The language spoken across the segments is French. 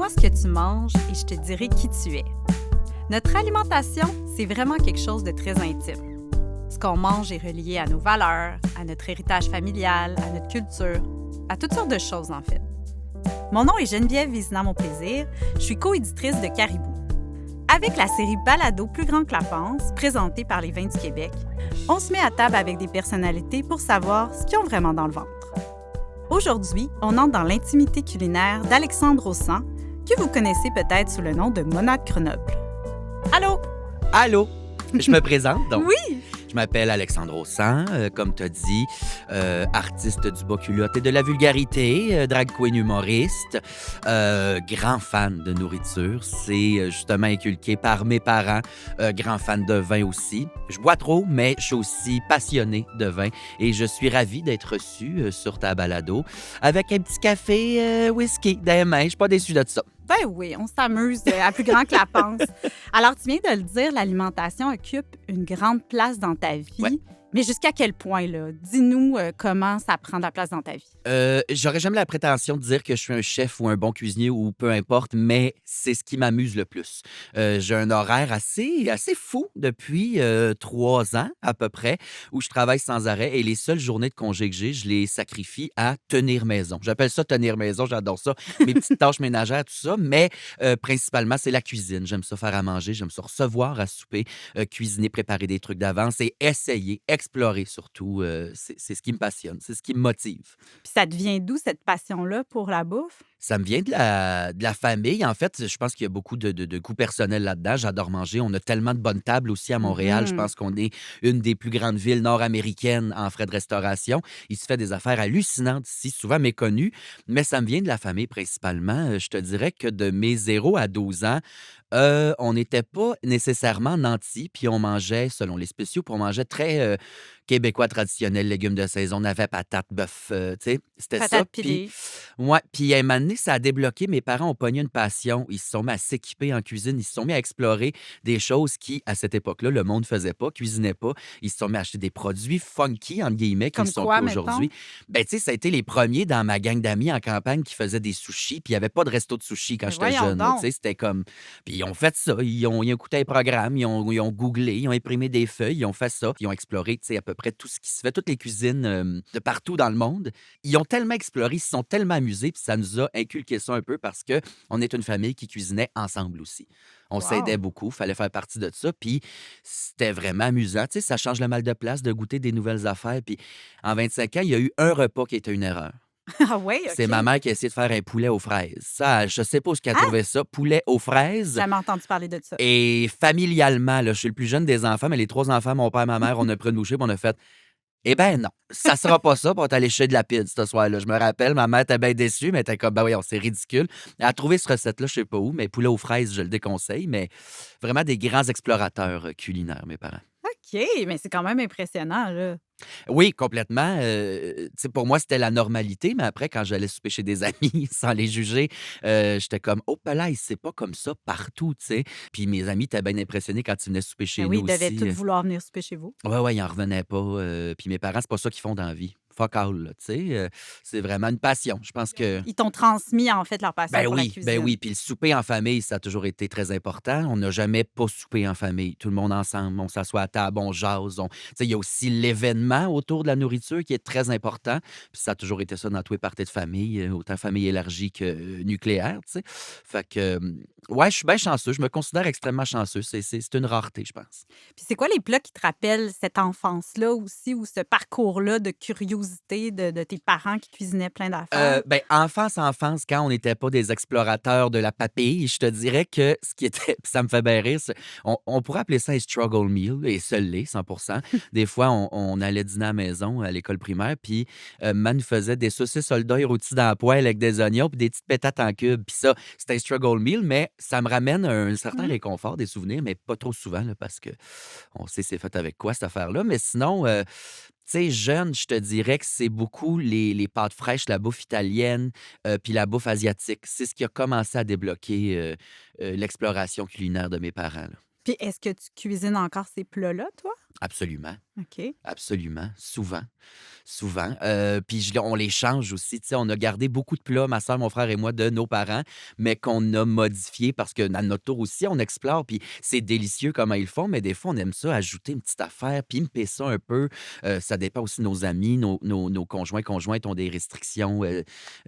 Dis-moi ce que tu manges et je te dirai qui tu es. Notre alimentation, c'est vraiment quelque chose de très intime. Ce qu'on mange est relié à nos valeurs, à notre héritage familial, à notre culture, à toutes sortes de choses en fait. Mon nom est Geneviève Vézina Mon Plaisir, je suis co-éditrice de Caribou. Avec la série Balado Plus grand que la panse, présentée par les Vins du Québec, on se met à table avec des personnalités pour savoir ce qu'ils ont vraiment dans le ventre. Aujourd'hui, on entre dans l'intimité culinaire d'Alexandre Ossan, que vous connaissez peut-être sous le nom de Monade Grenoble. Allô? Allô, je me présente donc. Oui! Je m'appelle Alexandre Ossan, comme tu as dit, artiste du bas culotte et de la vulgarité, drag queen humoriste, grand fan de nourriture. C'est justement inculqué par mes parents, grand fan de vin aussi. Je bois trop, mais je suis aussi passionné de vin et je suis ravi d'être reçu sur ta balado avec un petit café whisky dans les mains. Je suis pas déçu de ça. Ben oui, on s'amuse à plus grand que la panse. Alors, tu viens de le dire, l'alimentation occupe une grande place dans ta vie. Ouais. Mais jusqu'à quel point, là? Dis-nous comment ça prend de la place dans ta vie. J'aurais jamais la prétention de dire que je suis un chef ou un bon cuisinier ou peu importe, mais c'est ce qui m'amuse le plus. J'ai un horaire assez fou depuis 3 ans à peu près, où je travaille sans arrêt et les seules journées de congé que j'ai, je les sacrifie à tenir maison. J'appelle ça tenir maison, j'adore ça. Mes petites tâches ménagères, tout ça, mais principalement, c'est la cuisine. J'aime ça faire à manger, j'aime ça recevoir à souper, cuisiner, préparer des trucs d'avance et essayer, explorer surtout. C'est ce qui me passionne, c'est ce qui me motive. Puis ça devient d'où cette passion-là pour la bouffe? Ça me vient de la famille. En fait, je pense qu'il y a beaucoup de goût personnel là-dedans. J'adore manger. On a tellement de bonnes tables aussi à Montréal. Je Mhm. pense qu'on est une des plus grandes villes nord-américaines en frais de restauration. Il se fait des affaires hallucinantes ici, souvent méconnues, mais ça me vient de la famille principalement. Je te dirais que de mes 0 à 12 ans, on n'était pas nécessairement nantis, puis on mangeait, selon les spéciaux, puis on mangeait très québécois traditionnel, légumes de saison, navets, patates, bœuf, tu sais, c'était ça. Patate Puis, pilée. ouais, puis à un moment donné, ça a débloqué. Mes parents ont pogné une passion. Ils se sont mis à s'équiper en cuisine. Ils se sont mis à explorer des choses qui, à cette époque-là, le monde ne faisait pas, cuisinait pas. Ils se sont mis à acheter des produits funky, entre guillemets, qui ne Comme sont quoi, plus mettons? aujourd'hui. Ben, tu sais, ça a été les premiers dans ma gang d'amis en campagne qui faisaient des sushis. Puis il n'y avait pas de resto de sushis quand Mais j'étais voyons jeune, là, tu donc. sais. C'était comme. Puis ils ont fait ça. Ils ont écouté un programme, ils ont googlé, ils ont imprimé des feuilles, ils ont fait ça. Ils ont exploré, tu sais, à peu près tout ce qui se fait, toutes les cuisines de partout dans le monde. Ils ont tellement exploré, ils se sont tellement amusés, puis ça nous a inculqué ça un peu parce que on est une famille qui cuisinait ensemble aussi. On s'aidait Wow. beaucoup, fallait faire partie de ça, puis c'était vraiment amusant. Tu sais, ça change le mal de place de goûter des nouvelles affaires. Puis en 25 ans, il y a eu un repas qui était une erreur. Ah oui, C'est ma OK. mère qui a essayé de faire un poulet aux fraises. Ça, je sais pas où est-ce qu'elle a Ah! trouvé ça. Poulet aux fraises. Jamais entendu parler de ça. Et familialement, là, je suis le plus jeune des enfants, mais les 3 enfants, mon père, ma mère, on a pris une bouchée, puis on a fait eh ben non, ça sera pas ça, puis on est allé chez de la pizza ce soir-là. Je me rappelle, ma mère était bien déçue, mais elle était comme, ben oui, c'est ridicule. Elle a trouvé cette recette-là, je sais pas où, mais poulet aux fraises, je le déconseille, mais vraiment des grands explorateurs culinaires, mes parents. OK, mais c'est quand même impressionnant, là. Oui, complètement. Tu sais, pour moi, c'était la normalité, mais après, quand j'allais souper chez des amis, sans les juger, j'étais comme, oh, là, c'est pas comme ça partout, tu sais. Puis mes amis étaient bien impressionnés quand ils venaient souper Ben chez oui, nous ils devaient aussi. tous vouloir venir souper chez vous. Ouais, ouais, ils en revenaient pas. Puis mes parents, c'est pas ça qu'ils font dans la vie. Fuck all, là, tu sais. C'est vraiment une passion. Je pense que. Ils t'ont transmis, en fait, leur passion pour la Ben cuisine. oui. Puis le souper en famille, ça a toujours été très important. On n'a jamais pas soupé en famille. Tout le monde ensemble, on s'assoit à table, on jase. Tu sais, il y a aussi l'événement autour de la nourriture qui est très important. Puis ça a toujours été ça dans tous les parties de famille, autant famille élargie que nucléaire, tu sais. Fait que, ouais, je suis bien chanceux. Je me considère extrêmement chanceux. C'est une rareté, je pense. Puis c'est quoi les plats qui te rappellent cette enfance-là aussi ou ce parcours-là de curiosité de tes parents qui cuisinaient plein d'affaires? Ben, enfance, quand on n'était pas des explorateurs de la papille, je te dirais que ce qui était puis ça me fait bien rire, on pourrait appeler ça un struggle meal et ça l'est, 100. Des fois, on allait dîner à la maison, à l'école primaire, puis maman nous faisait des saucisses soldats rôties dans la poêle avec des oignons puis des petites pétates en cubes. Puis ça, c'était un struggle meal, mais ça me ramène un certain Mmh. réconfort, des souvenirs, mais pas trop souvent là, parce que on sait c'est fait avec quoi cette affaire-là. Mais sinon, tu sais, jeune, je te dirais que c'est beaucoup les pâtes fraîches, la bouffe italienne, puis la bouffe asiatique. C'est ce qui a commencé à débloquer, l'exploration culinaire de mes parents, là. Puis est-ce que tu cuisines encore ces plats-là, toi? Absolument. OK. Absolument, souvent, souvent. Puis on les change aussi, tu sais, on a gardé beaucoup de plats, ma sœur, mon frère et moi, de nos parents, mais qu'on a modifiés parce que dans notre tour aussi, on explore, puis c'est délicieux comment ils font, mais des fois, on aime ça, ajouter une petite affaire, puis pimper ça un peu. Ça dépend aussi de nos amis, nos conjoints, conjointes ont des restrictions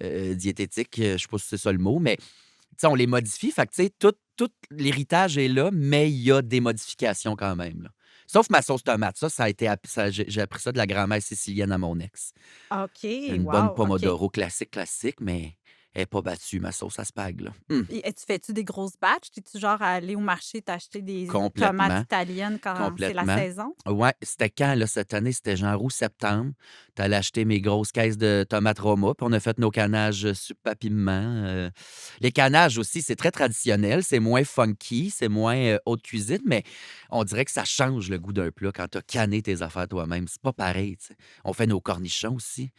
diététiques, je sais pas si c'est ça le mot, mais tu sais, on les modifie, fait que tu sais, tout l'héritage est là, mais il y a des modifications quand même, là. Sauf ma sauce tomate, ça a été j'ai appris ça de la grand-mère sicilienne à mon ex. OK, Une bonne wow, OK. pomodoro classique, classique, mais elle est pas battue, ma sauce à spag, là. Et tu fais-tu des grosses batches? Es-tu genre à aller au marché t'acheter des tomates Complètement, italiennes quand c'est la complètement. saison? Ouais, c'était quand, là, cette année? C'était genre août, septembre. Tu allais acheter mes grosses caisses de tomates Roma, puis on a fait nos canages, soupe à piment. Les canages aussi, c'est très traditionnel, c'est moins funky, c'est moins, haute cuisine, mais on dirait que ça change le goût d'un plat quand tu as canné tes affaires toi-même. C'est pas pareil, tu sais. On fait nos cornichons aussi.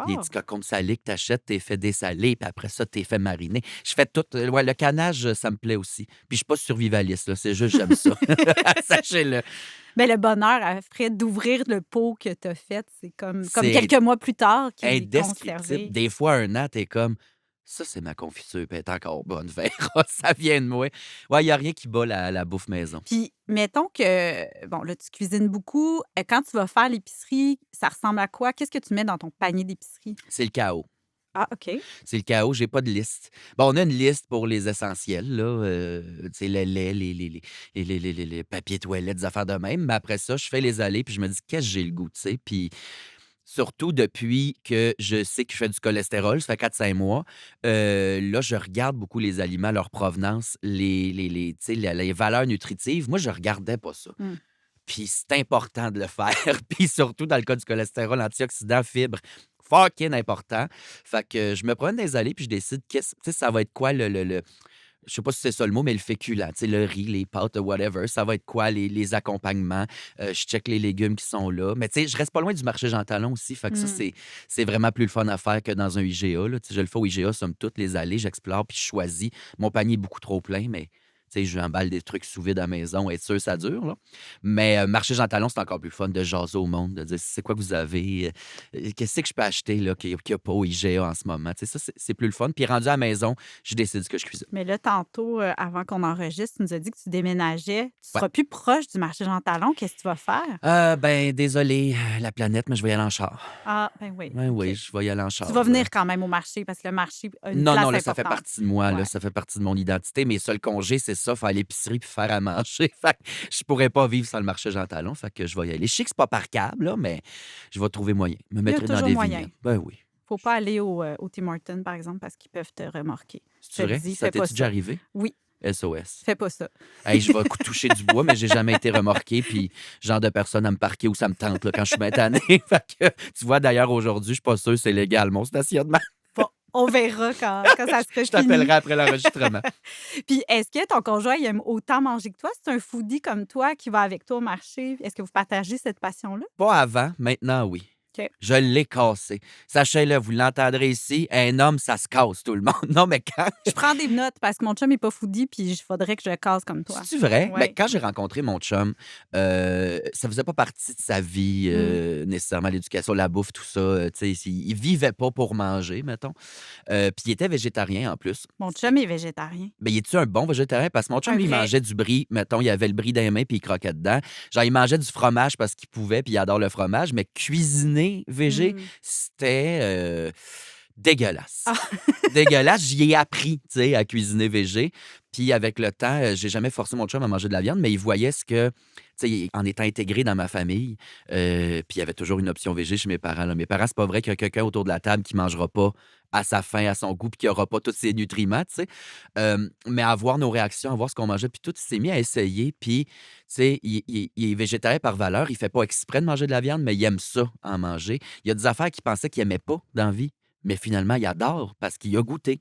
Des Wow! petits cocombes salés que tu achètes, tu fait dessaler, puis après ça, tu fait mariner. Je fais tout. Ouais, le canage, ça me plaît aussi. Puis je suis pas survivaliste, là, c'est juste j'aime ça. Sachez-le. Mais le bonheur après d'ouvrir le pot que tu as fait, c'est comme C'est quelques mois plus tard qu'il est indescriptible. conservé. Des fois, un an, tu comme: «Ça, c'est ma confiture, puis elle est encore bonne, verra, ça vient de moi». Ouais, il y a rien qui bat la bouffe maison. Puis mettons que, bon, là, tu cuisines beaucoup, quand tu vas faire l'épicerie, ça ressemble à quoi? Qu'est-ce que tu mets dans ton panier d'épicerie? C'est le chaos. Ah, OK. C'est le chaos, j'ai pas de liste. Bon, on a une liste pour les essentiels, là, tu sais, le lait, les papiers toilettes, des affaires de même, mais après ça, je fais les allées, puis je me dis: «Qu'est-ce que j'ai le goût?» Tu sais? Puis surtout depuis que je sais que je fais du cholestérol, ça fait 4 5 mois, là, je regarde beaucoup les aliments, leur provenance, tu sais, les valeurs nutritives. Moi, je regardais pas ça. Mmh. Puis c'est important de le faire. Puis surtout dans le cas du cholestérol, antioxydants, fibres, fucking important. Fait que je me promène dans les allées puis je décide tu sais, ça va être quoi je sais pas si c'est ça le mot, mais le féculent, tu sais, le riz, les pâtes, whatever, ça va être quoi les accompagnements? Je check les légumes qui sont là. Mais tu sais, je reste pas loin du marché Jean Talon aussi. Fait que ça, Mmh. c'est vraiment plus le fun à faire que dans un IGA, là. Tu sais, je le fais au IGA, somme toute, les allées, j'explore puis je choisis. Mon panier est beaucoup trop plein, mais tu sais, j'emballe des trucs sous vide à la maison, être sûr, ça dure, là. Mais marché Jean Talon, c'est encore plus fun de jaser au monde, de dire c'est quoi que vous avez, qu'est-ce que je peux acheter là, qu'il y a pas au IGA en ce moment. Tu sais, ça, c'est plus le fun. Puis rendu à la maison, je décide ce que je cuisine. Mais là, tantôt, avant qu'on enregistre, tu nous as dit que tu déménageais. Tu Ouais. seras plus proche du marché Jean Talon. Qu'est-ce que tu vas faire? Ben, désolé, la planète, mais je vais y aller en char. Ah, ben oui, Ouais, OK. oui, je vais y aller en Tu char, vas venir quand même au marché parce que le marché a une Non, place non, là, ça fait importante. partie de moi, là, Ouais. ça fait partie de mon identité. Mes seuls congés, c'est ça, faire l'épicerie puis faire à manger. Fait que je pourrais pas vivre sans le marché Jean Talon, fait que je vais y aller. Je sais que c'est pas par câble, là, mais je vais trouver moyen. Me Il y a mettrai dans toujours des moyen. vignettes. Ben oui. Faut pas aller au Tim Hortons, par exemple, parce qu'ils peuvent te remorquer. Je te C'est le vrai? dis, Ça fais pas t'est-tu déjà ça. arrivé? Oui, SOS. fais pas ça. Hey, je vais toucher du bois, mais j'ai jamais été remorqué, puis genre de personne à me parquer où ça me tente là, quand je suis bien tanné. Fait que, tu vois, d'ailleurs, aujourd'hui, je suis pas sûr que c'est légal, mon stationnement. Bon, on verra quand ça sera Je t'appellerai fini. après l'enregistrement. Puis est-ce que ton conjoint, il aime autant manger que toi? C'est un foodie comme toi qui va avec toi au marché? Est-ce que vous partagez cette passion-là? Pas avant, maintenant, oui. OK. Je l'ai cassé. Sachez-le, vous l'entendrez ici, un homme, ça se casse, tout le monde. Non, mais quand. Je prends des notes parce que mon chum n'est pas foodie, puis il faudrait que je le casse comme toi. C'est-tu vrai? Mais Ouais. quand j'ai rencontré mon chum, ça faisait pas partie de sa vie, nécessairement, l'éducation, la bouffe, tout ça. Tu sais, il vivait pas pour manger, mettons. Puis il était végétarien en plus. Mon chum est végétarien. Ben, il est-tu un bon végétarien? Parce que mon chum, Un lui, il vrai. mangeait du brie. Mettons, il avait le brie dans les mains puis il croquait dedans. Genre, il mangeait du fromage parce qu'il pouvait puis il adore le fromage. Mais cuisiner végé, Mm. c'était dégueulasse. Ah. Dégueulasse. J'y ai appris, tu sais, à cuisiner végé. Puis avec le temps, j'ai jamais forcé mon chum à manger de la viande, mais il voyait ce que, tu sais, en étant intégré dans ma famille, puis il y avait toujours une option végé chez mes parents, là. Mes parents, c'est pas vrai qu'il y a quelqu'un autour de la table qui mangera pas à sa faim, à son goût, puis qui aura pas tous ses nutriments, tu sais. Mais à voir nos réactions, à voir ce qu'on mangeait, puis tout, il s'est mis à essayer. Puis, tu sais, il est végétarien par valeur. Il fait pas exprès de manger de la viande, mais il aime ça, en manger. Il y a des affaires qu'il pensait qu'il aimait pas dans la vie, mais finalement, il adore parce qu'il a goûté.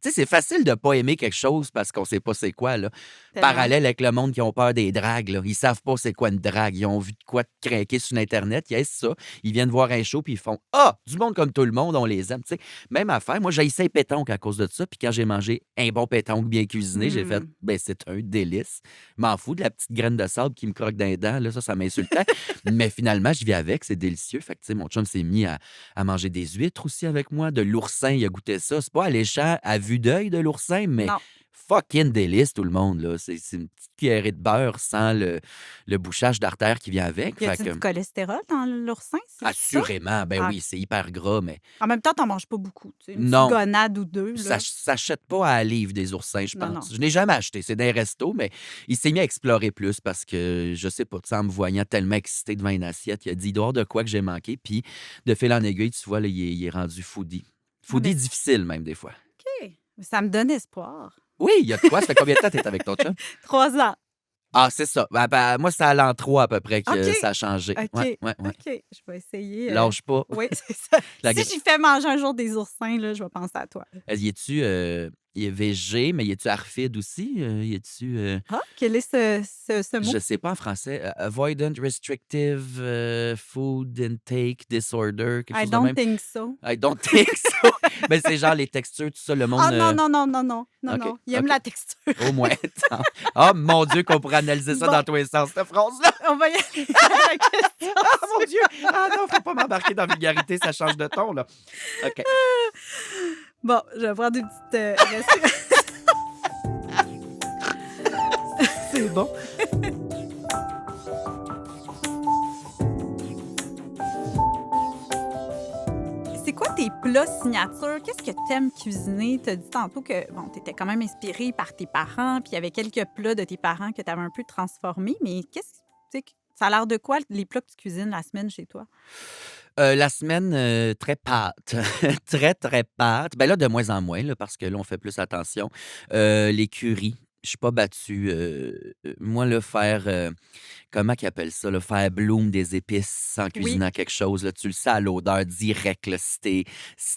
Tu sais, c'est facile de pas aimer quelque chose parce qu'on sait pas c'est quoi, là. Tellement. Parallèle avec le monde qui ont peur des dragues, là. Ils savent pas c'est quoi une drague. Ils ont vu de quoi de craquer sur Internet. Yes, ça. Ils viennent voir un show puis ils font Ah, du monde comme tout le monde, on les aime. Tu sais, même affaire. Moi, j'ai essayé les pétanques à cause de ça. Puis quand j'ai mangé un bon pétanque bien cuisiné, j'ai fait Mmh. Ben, c'est un délice. Je m'en fous de la petite graine de sable qui me croque dans les dents. Là, ça m'insultait. Mais finalement, je vis avec. C'est délicieux. Fait que, tu sais, mon chum s'est mis à manger des huîtres aussi avec moi, de l'oursin, il a goûté ça. C'est pas alléchant à vue d'œil de l'oursin, mais Non. fucking délice, tout le monde, là. C'est une petite cuillerée de beurre sans le bouchage d'artère qui vient avec. Y Fait a-t-il que, du cholestérol dans l'oursin, c'est ça? assurément, ben Ah, oui, c'est hyper gras, mais en même temps, t'en manges pas beaucoup, tu sais, une petite non, gonade ou 2 ça là. s'achète pas à la livre des oursins, je Non, non. pense. Je n'ai jamais acheté, c'est des restos, mais il s'est mis à explorer plus parce que, je sais pas, tu sais, en me voyant tellement excité devant une assiette, il a dit, il doit y avoir de quoi que j'ai manqué, puis de fil en aiguille, tu vois, là, il est rendu foodie. Ah ben, Foodie difficile, même, des fois. OK. Ça me donne espoir. Oui, il y a de quoi. Ça fait combien de temps que tu es avec ton chum? 3 ans. Ah, c'est ça. Moi, c'est à l'an 3 à peu près OK, que ça a changé. Ouais, OK, ouais, ouais. OK. Je vais essayer, Lâche pas. oui, c'est ça. La Si gra- j'y fais manger un jour des oursins, là, je vais penser à toi. Y es-tu il est végé, mais y es-tu arfide aussi? Y es-tu Ah, quel est ce mot? je sais pas en français, avoidant restrictive food intake disorder, quelque I chose de don't même? think so. I don't think so. Ben, c'est genre les textures, tout ça, le Ah monde. non, non, non, non, non, non, OK, non. Il aime OK. la texture. Au moins. Attends. Ah, mon Dieu, qu'on pourrait analyser ça Bon, dans tous les sens, cette phrase-là. on va y aller à la question. Ah, mon Dieu! Ah non, faut pas m'embarquer dans la vulgarité, ça change de ton, là. OK. Bon, je vais prendre une petite respiration. C'est bon. C'est quoi tes plats signature? Qu'est-ce que t'aimes cuisiner? Tu as dit tantôt que bon, tu étais quand même inspirée par tes parents, puis il y avait quelques plats de tes parents que tu avais un peu transformés, mais tu sais, ça a l'air de quoi les plats que tu cuisines la semaine chez toi? La semaine, très pâte. Très, très pâte. Ben là, de moins en moins, là, parce que là, on fait plus attention. Les currys, je suis pas battue. Moi, là, faire, comment qu'ils appellent ça, là? Faire bloom des épices en Oui. cuisinant quelque chose, là, tu le sais à l'odeur direct, là, si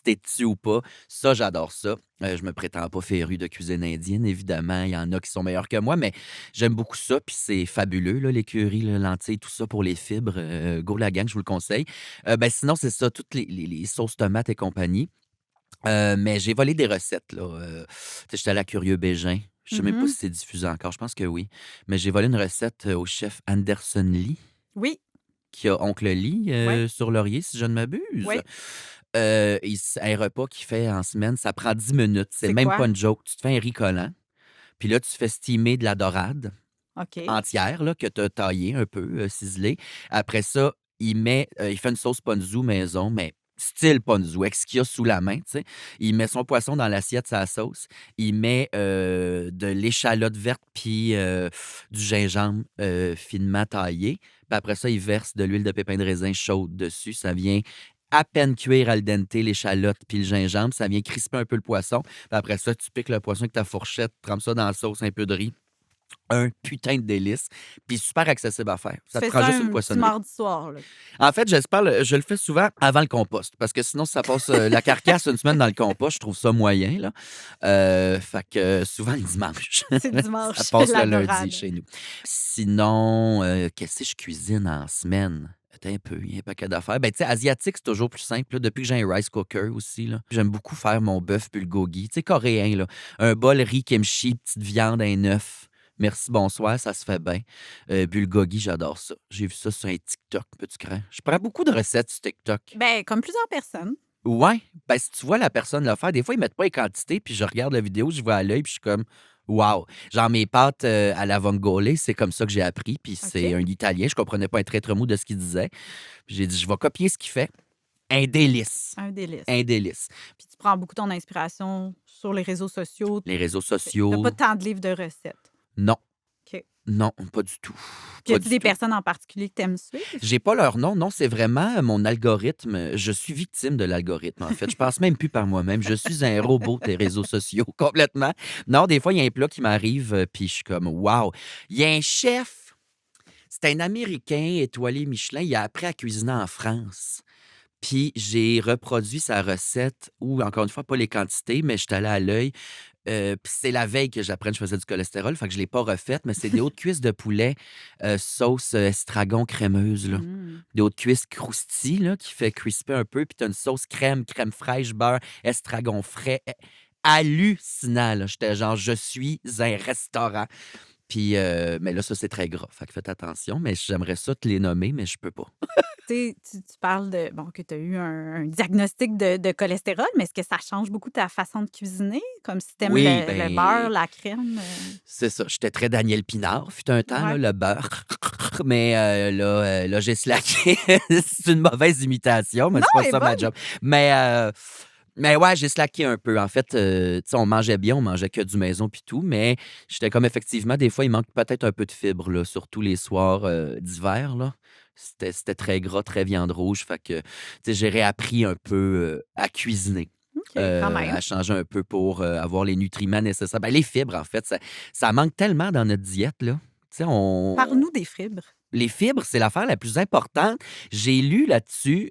t'es dessus ou pas. Ça, j'adore ça. Je me prétends pas féru de cuisine indienne, évidemment. Il y en a qui sont meilleurs que moi, mais j'aime beaucoup ça. Puis c'est fabuleux, là, les currys, les lentilles, tout ça pour les fibres. Go la gang, je vous le conseille. Ben, sinon, c'est ça, toutes les sauces tomates et compagnie. Mais j'ai volé des recettes, là. Tu sais, j'étais allé à Curieux Bégin. Je sais même pas si Mhm. c'est diffusé encore. Je pense que oui. Mais j'ai volé une recette au chef Anderson Lee, Oui, qui a Oncle Lee oui, sur Laurier, si je ne m'abuse. oui. Un repas qu'il fait en semaine, ça prend 10 minutes. C'est C'est même quoi? pas une joke. Tu te fais un riz collant, puis là, tu fais steamer de la dorade OK. entière, là, que tu as taillée un peu, ciselée. Après ça, il fait une sauce ponzu maison, mais style ponzu, avec ce qu'il y a sous la main, tu sais. Il met son poisson dans l'assiette, sa sauce. Il met de l'échalote verte puis du gingembre finement taillé. Puis après ça, il verse de l'huile de pépin de raisin chaude dessus. Ça vient à peine cuire al dente l'échalote puis le gingembre. Ça vient crisper un peu le poisson. Puis après ça, tu piques le poisson avec ta fourchette, trempes ça dans la sauce, un peu de riz. Un putain de délice, puis super accessible à faire. Tu Ça te fais prend ça juste une un petit poissonnerie. mardi soir, là. En fait, je le fais souvent avant le compost, parce que sinon, si ça passe la carcasse une semaine dans le compost, je trouve ça moyen, là. Fait que souvent le dimanche. C'est dimanche, Ça passe la le lundi dorade. chez nous. Sinon, qu'est-ce que je cuisine en semaine? Attends un peu, il y a un paquet d'affaires. Ben, tu sais, asiatique, c'est toujours plus simple, là. Depuis que j'ai un rice cooker aussi, là. J'aime beaucoup faire mon bœuf bulgogi. Tu sais, coréen, là. Un bol riz kimchi, petite viande, un œuf. Merci, bonsoir, ça se fait bien. Bulgogi, j'adore ça. J'ai vu ça sur un TikTok, peux-tu croire? Je prends beaucoup de recettes sur TikTok. Ben, comme plusieurs personnes. Ouais, ben si tu vois la personne le faire, des fois, ils mettent pas les quantités, puis je regarde la vidéo, je vois à l'œil, puis je suis comme, wow. Genre, mes pâtes à la vongole, c'est comme ça que j'ai appris, puis c'est OK. un Italien, je comprenais pas un traître mot de ce qu'il disait. Puis j'ai dit, je vais copier ce qu'il fait. Un délice. Un délice. Un délice. Puis tu prends beaucoup ton inspiration sur les réseaux sociaux. Les réseaux T'as sociaux, pas tant de livres de recettes. non. OK. Non, pas du tout. Puis y Pas a-tu du des tout. personnes en particulier que t'aimes suivre? J'ai pas leur nom, non, c'est vraiment mon algorithme. Je suis victime de l'algorithme, en fait. Je passe même plus par moi-même. Je suis un robot des réseaux sociaux, complètement. Non, des fois, il y a un plat qui m'arrive, puis je suis comme, wow. Il y a un chef, c'est un Américain étoilé Michelin, il a appris à cuisiner en France. Puis j'ai reproduit sa recette ou encore une fois, pas les quantités, mais j'étais allé à l'œil. Puis c'est la veille que j'apprends que je faisais du cholestérol, fait que je l'ai pas refaite, mais c'est des hautes cuisses de poulet, sauce, estragon crémeuse, là. Mmh. Des hautes cuisses croustilles, là, qui fait crisper un peu, puis tu as une sauce crème, crème fraîche, beurre, estragon frais. Hallucinant, là. J'étais genre: «Je suis un restaurant». Puis, mais là, ça, c'est très gras, fait que faites attention, mais j'aimerais ça te les nommer, mais je peux pas. Tu sais, tu parles de bon, que tu as eu un diagnostic de cholestérol, mais est-ce que ça change beaucoup ta façon de cuisiner? Comme si tu aimes Oui, le beurre, ben la crème, c'est ça, j'étais très Daniel Pinard fut un temps, là, Ouais. le beurre. Mais là, j'ai slacké. C'est une mauvaise imitation, mais Non, c'est pas elle est ça ma bonne! job. Mais ouais, j'ai slacké un peu. En fait, tu sais, on mangeait bien, on mangeait que du maison puis tout, mais j'étais comme effectivement, des fois, il manque peut-être un peu de fibres, là, surtout les soirs d'hiver, là. C'était très gras, très viande rouge. Fait que, tu sais, j'ai réappris un peu à cuisiner. OK, quand même. À changer un peu pour avoir les nutriments nécessaires. Ben, les fibres, en fait, ça manque tellement dans notre diète, là. Tu sais, Parle-nous des fibres. les fibres, c'est l'affaire la plus importante. J'ai lu là-dessus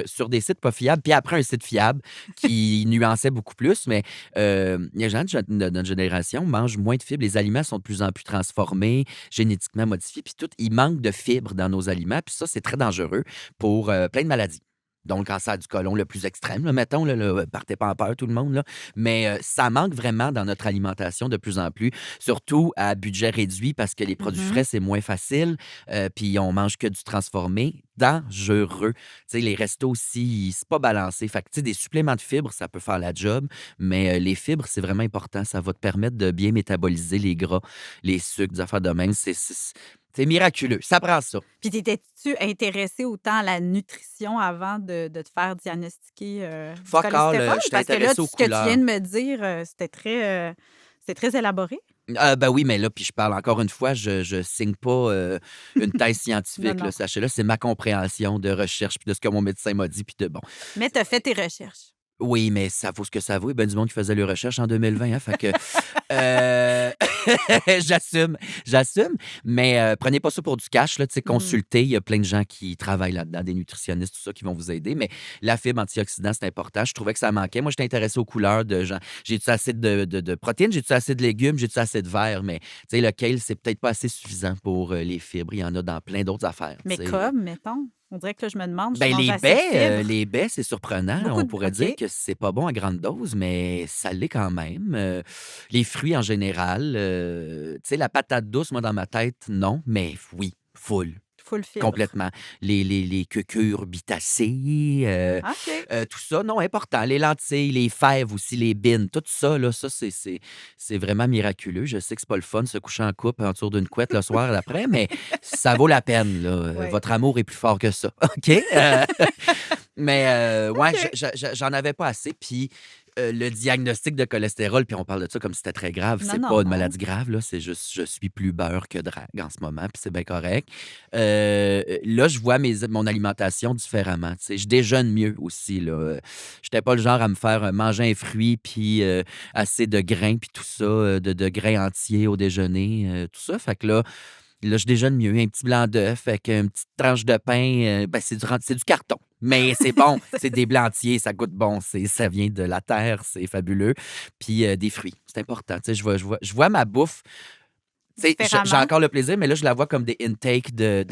sur des sites pas fiables, puis après un site fiable qui nuançait beaucoup plus, mais les gens de notre génération mangent moins de fibres. Les aliments sont de plus en plus transformés, génétiquement modifiés, puis tout. Il manque de fibres dans nos aliments, puis ça, c'est très dangereux pour plein de maladies. Donc, le cancer du côlon le plus extrême, là, mettons, là, partez pas en peur, tout le monde, là. Mais ça manque vraiment dans notre alimentation de plus en plus, surtout à budget réduit parce que les produits Mmh. frais, c'est moins facile. Puis on mange que du transformé. Dangereux. Tu sais, les restos aussi, c'est pas balancé. Fait que, tu sais, des suppléments de fibres, ça peut faire la job, mais les fibres, c'est vraiment important. Ça va te permettre de bien métaboliser les gras, les sucres, des affaires de même. C'est miraculeux. Ça prend ça. Puis t'étais-tu intéressée autant à la nutrition avant de te faire diagnostiquer, du Fuck all, cholestérol? j'étais Parce que là, intéressé tout aux ce que tu viens couleurs. de me dire, c'était très élaboré. Ben oui, mais là, puis je parle encore une fois, je signe pas une thèse Non, scientifique, là, non. sachez-le, c'est ma compréhension de recherche, puis de ce que mon médecin m'a dit, puis de bon. Mais tu as fait tes recherches. Oui, mais ça vaut ce que ça vaut. Il y a ben du monde qui faisait les recherches en 2020, hein, fait que euh, j'assume, j'assume, mais prenez pas ça pour du cash, là, tu sais, Mmh. consultez. Il y a plein de gens qui travaillent là-dedans, des nutritionnistes, tout ça, qui vont vous aider, mais la fibre antioxydant, c'est important. Je trouvais que ça manquait. Moi, j'étais intéressé aux couleurs de gens. J'ai-tu assez de protéines? J'ai-tu assez de légumes? J'ai-tu assez de verre? Mais, tu sais, le kale, c'est peut-être pas assez suffisant pour les fibres. Il y en a dans plein d'autres affaires, Mais tu sais. comme, mettons? On dirait que là, je me demande, je Ben, mange assez de fibres. les baies, c'est surprenant. Beaucoup On de pourrait dire OK. que c'est pas bon à grande dose, mais ça l'est quand même. Les fruits en général, tu sais, la patate douce, moi, dans ma tête, non, mais oui, full, Full fibre. complètement. Les cucurbitacées, OK. tout ça, non, important. Les lentilles, les fèves aussi, les bines, tout ça, là, ça, c'est vraiment miraculeux. Je sais que c'est pas le fun de se coucher en couple autour d'une couette le soir d'après, mais ça vaut la peine, là. Ouais. Votre amour est plus fort que ça, OK? Mais ouais, OK. j'en avais pas assez. Puis le diagnostic de cholestérol, puis on parle de ça comme si c'était très grave. Non, C'est pas une non. maladie grave, là. C'est juste, je suis plus beurre que drague en ce moment, puis c'est bien correct. Là, je vois mon alimentation différemment. Tu sais, je déjeune mieux aussi, là. J'étais pas le genre à me faire manger un fruit, puis assez de grains, puis tout ça, de grains entiers au déjeuner, tout ça. Fait que là, je déjeune mieux. Un petit blanc d'œuf avec une petite tranche de pain, ben, c'est du carton. Mais c'est bon, c'est des blancs entiers, ça goûte bon, ça vient de la terre, c'est fabuleux. Puis des fruits, c'est important. Tu sais, je vois ma bouffe. Tu sais, j'ai Différemment. encore le plaisir, mais là, je la vois comme des intakes de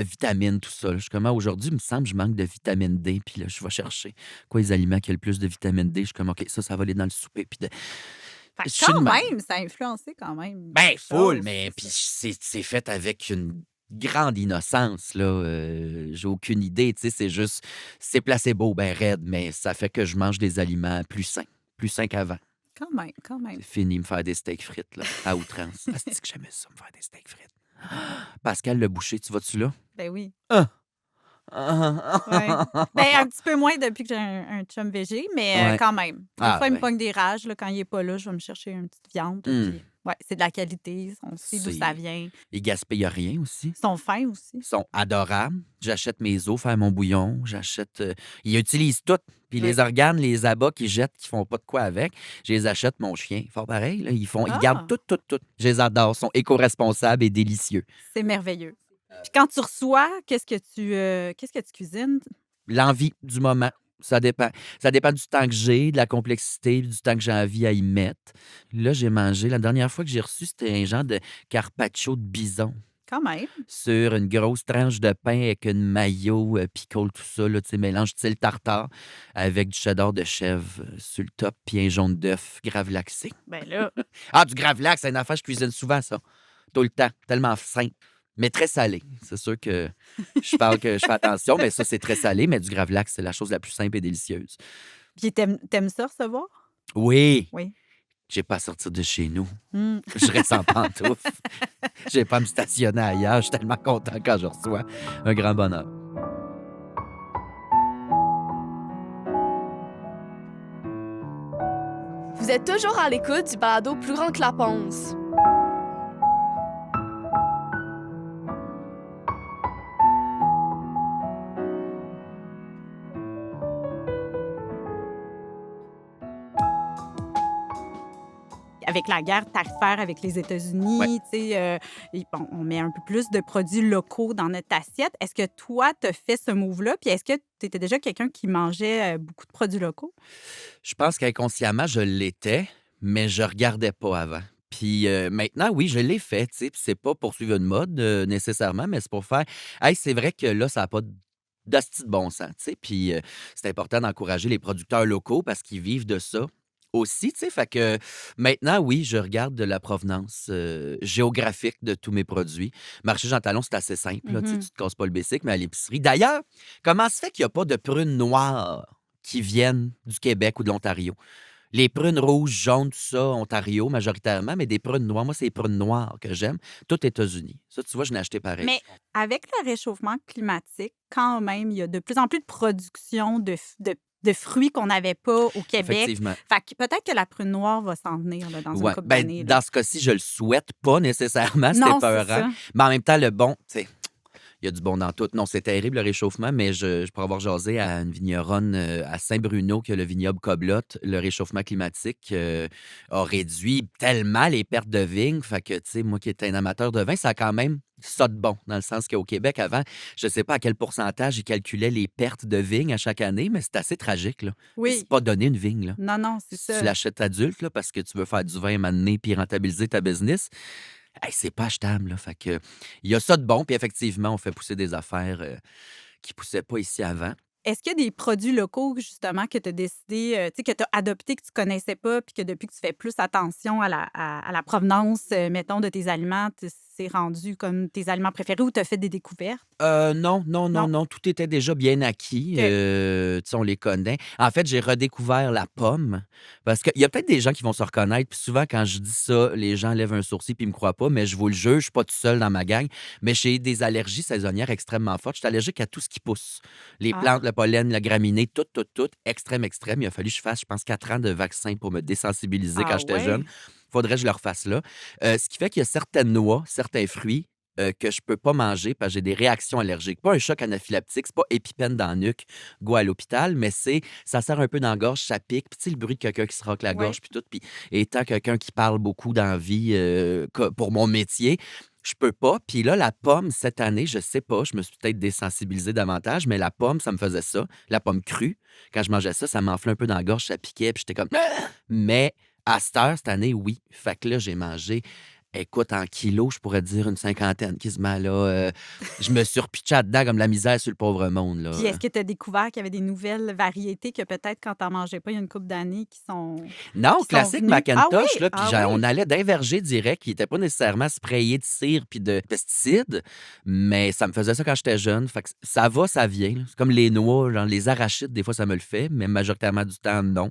vitamines, tout ça. Je suis comme, aujourd'hui, il me semble que je manque de vitamine D. Puis là, je vais chercher quoi les aliments qui ont le plus de vitamine D. Je suis comme, OK, ça va aller dans le souper. Fait Je que suis de quand même. même, ça a influencé quand même Ben, des full, choses, mais c'est puis ça. c'est fait avec une grande innocence, là. J'ai aucune idée, tu sais, c'est placebo, ben raide, mais ça fait que je mange des aliments plus sains qu'avant. Quand même, quand même. C'est fini me faire des steaks frites, là, à outrance. Asti que j'aimais ça, me faire des steaks frites. Pascal Le Boucher, tu vas-tu là? Ben oui, Ah! ouais. Ben, un petit peu moins depuis que j'ai un chum végé, mais Ouais. quand même. Des Ah fois, il me ouais. pogne des rages, là, quand il est pas là, je vais me chercher une petite viande, Hum, puis ouais, c'est de la qualité, on sait d'où ça c'est vient. ils gaspillent rien aussi. Ils sont fins aussi. Ils sont adorables. J'achète mes os, faire mon bouillon. Ils utilisent tout. Puis Oui. les organes, les abats qu'ils jettent, qui font pas de quoi avec, je les achète, mon chien. Fort pareil, là. Ils gardent Ah! tout, tout, tout. Je les adore. Ils sont éco-responsables et délicieux. C'est merveilleux. Puis quand tu reçois, qu'est-ce que tu cuisines? L'envie du moment. Ça dépend. Ça dépend du temps que j'ai, de la complexité, du temps que j'ai envie à y mettre. Là, j'ai mangé, la dernière fois que j'ai reçu, c'était un genre de carpaccio de bison Quand même. sur une grosse tranche de pain avec une mayo, pickle, tout ça, là, tu sais, mélange style tartare avec du cheddar de chèvre sur le top, puis un jaune d'œuf gravlaxé. Ben là, Ah, du gravlax, c'est une affaire, je cuisine souvent ça. Tout le temps. Tellement simple. Mais très salé. C'est sûr que je parle que je fais attention, mais ça, c'est très salé, mais du gravlax, c'est la chose la plus simple et délicieuse. puis t'aimes ça recevoir? Oui, Oui. j'ai pas à sortir de chez nous. Mmh. Je reste en pantoufles. J'ai pas à me stationner ailleurs. Je suis tellement content quand je reçois. Un grand bonheur. Vous êtes toujours à l'écoute du balado Plus grand que la Ponce. Avec la guerre tarifaire avec les Ouais. États-Unis, tu sais, bon, on met un peu plus de produits locaux dans notre assiette. Est-ce que toi, tu as fait ce move-là? Puis est-ce que tu étais déjà quelqu'un qui mangeait beaucoup de produits locaux? Je pense qu'inconsciemment, je l'étais, mais je regardais pas avant. Puis maintenant, oui, je l'ai fait, tu sais. Puis c'est pas pour suivre une mode nécessairement, mais c'est pour faire. Hey, c'est vrai que là, ça n'a pas d'asti de bon sens, tu sais. Puis c'est important d'encourager les producteurs locaux parce qu'ils vivent de ça aussi, tu sais. Fait que maintenant, oui, je regarde de la provenance géographique de tous mes produits. Marché Jean Talon, c'est assez simple, là, tu sais, Mhm. tu te casses pas le basic, mais à l'épicerie. D'ailleurs, comment se fait qu'il n'y a pas de prunes noires qui viennent du Québec ou de l'Ontario? Les prunes rouges, jaunes, tout ça, Ontario majoritairement, mais des prunes noires. Moi, c'est les prunes noires que j'aime. Tout États-Unis. Ça, tu vois, je l'ai acheté pareil. Mais avec le réchauffement climatique, quand même, il y a de plus en plus de production de fruits qu'on n'avait pas au Québec. Effectivement. Fait que peut-être que la prune noire va s'en venir là, dans une Ouais. couple Ben, d'années. là. dans ce cas-ci, je le souhaite pas nécessairement, c'était Non, c'est peurant. ça. Mais en même temps, le bon, tu sais, il y a du bon dans tout. Non, c'est terrible le réchauffement, mais je pourrais avoir jasé à une vigneronne à Saint-Bruno que le vignoble Coblotte, le réchauffement climatique a réduit tellement les pertes de vignes. Fait que, tu sais, moi qui étais un amateur de vin, ça a quand même ça de bon, dans le sens qu'au Québec, avant, je ne sais pas à quel pourcentage ils calculaient les pertes de vignes à chaque année, mais c'est assez tragique, là. Oui. C'est pas donné une vigne, là. Non, non, c'est Si ça. tu l'achètes adulte, là, parce que tu veux faire du vin maintenant puis rentabiliser ta business, hey, c'est pas achetable, là. Fait que, il y a ça de bon, puis effectivement, on fait pousser des affaires qui poussaient pas ici avant. Est-ce qu'il y a des produits locaux, justement, que tu as décidé, tu sais, que tu as adoptés, que tu connaissais pas, puis que depuis que tu fais plus attention à la provenance, mettons, de tes aliments, c'est rendu comme tes aliments préférés ou tu as fait des découvertes? Non, non, non, Non? non, tout était déjà bien acquis. OK. Tu sais, on les connaît. En fait, j'ai redécouvert la pomme parce qu'il y a peut-être des gens qui vont se reconnaître. Puis souvent, quand je dis ça, les gens lèvent un sourcil puis ils me croient pas. Mais je vous le jure, je suis pas tout seul dans ma gang. Mais j'ai des allergies saisonnières extrêmement fortes. Je suis allergique à tout ce qui pousse. Les Ah. plantes, le pollen, la graminée, tout, tout, tout. Extrême, extrême. Il a fallu que je fasse, je pense, 4 ans de vaccin pour me désensibiliser Ah quand j'étais ouais? jeune. Faudrait que je le refasse là. Ce qui fait qu'il y a certaines noix, certains fruits que je peux pas manger parce que j'ai des réactions allergiques. Pas un choc anaphylactique, c'est pas épipène dans la nuque, go à l'hôpital, mais ça sert un peu dans la gorge, ça pique. Puis tu sais, le bruit de quelqu'un qui se racle la Ouais. gorge, puis tout. Puis étant quelqu'un qui parle beaucoup dans la vie pour mon métier, je peux pas. Puis là, la pomme, cette année, je sais pas, je me suis peut-être désensibilisé davantage, mais la pomme, ça me faisait ça. La pomme crue, quand je mangeais ça m'enflait un peu dans la gorge, ça piquait, puis j'étais comme... Mais à cette heure, cette année, oui. Fait que là, j'ai mangé, écoute, en kilos, je pourrais te dire une cinquantaine quasiment, là. Je me suis repitché dedans comme la misère sur le pauvre monde, là. Puis est-ce que tu as découvert qu'il y avait des nouvelles variétés que peut-être quand tu n'en mangeais pas il y a une couple d'années Non, qui sont classique venues? Ah oui? Macintosh, là, puis Ah oui? on allait d'un verger direct qui n'était pas nécessairement sprayé de cire puis de pesticides, mais ça me faisait ça quand j'étais jeune. Fait que ça va, ça vient, là. C'est comme les noix, genre les arachides, des fois, ça me le fait, mais majoritairement du temps, non.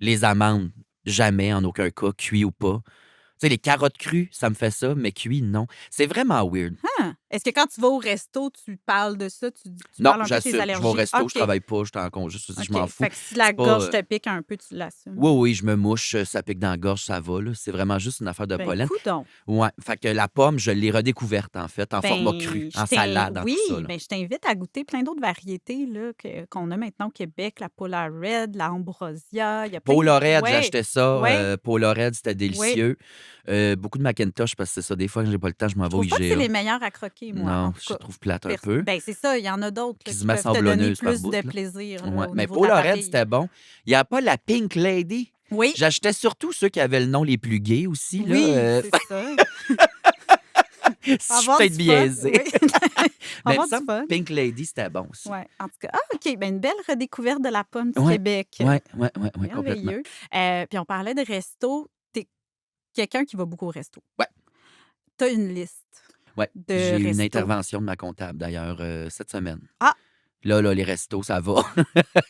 Les amandes, jamais, en aucun cas, cuit ou pas. Tu sais, les carottes crues, ça me fait ça, mais cuit, non. C'est vraiment weird. Ah! Est-ce que quand tu vas au resto, tu parles de ça? Tu Non, parles un peu de tes j'assume. Je vais au allergies? resto, je OK. travaille pas, je suis en congé, je OK. m'en fous. Fait que si la C'est pas, gorge te pique un peu, tu l'assumes. Oui, oui, je me mouche, ça pique dans la gorge, ça va, là. C'est vraiment juste une affaire de Ben, pollen. coudonc. Ouais, fait que la pomme, je l'ai redécouverte, en fait, en format cru, en salade, en Oui, tout ça, là. ben, je t'invite à goûter plein d'autres variétés là, qu'on a maintenant au Québec. La Polar Red, la Ambrosia. Il y a plein Paul de... Red, j'ai Ouais, acheté ça. ouais. Paul Red, c'était Oui. délicieux. Beaucoup de Macintosh, parce que c'est ça, des fois, quand j'ai pas le temps, je m'en Je vais au trouve pas que c'est IGA. les meilleurs à croquer. moi, en Non, tout je cas. trouve plate un peu. Ben, c'est ça, il y en a d'autres là, Qui se qui met peuvent te donner sablonneuse par plus bout, de là. plaisir Ouais, là, au mais niveau de Paul la Red, papille. c'était bon. Il n'y a pas la Pink Lady. Oui, J'achetais surtout ceux qui avaient le nom les plus gays aussi, là. oui, c'est ça. Si je suis Avoir peut-être du fun, biaisé. oui. Mais il me Avoir du semble fun. que Pink Lady, c'était bon aussi. Ouais, en tout cas. Ah, OK, ben une belle redécouverte de la pomme du Ouais, Québec. ouais, complètement. Merveilleux. Puis on parlait de resto. T'es quelqu'un qui va beaucoup au resto. Ouais. T'as une liste Ouais, de j'ai eu une restos. intervention de ma comptable, d'ailleurs, cette semaine. Ah! Là, les restos, ça va.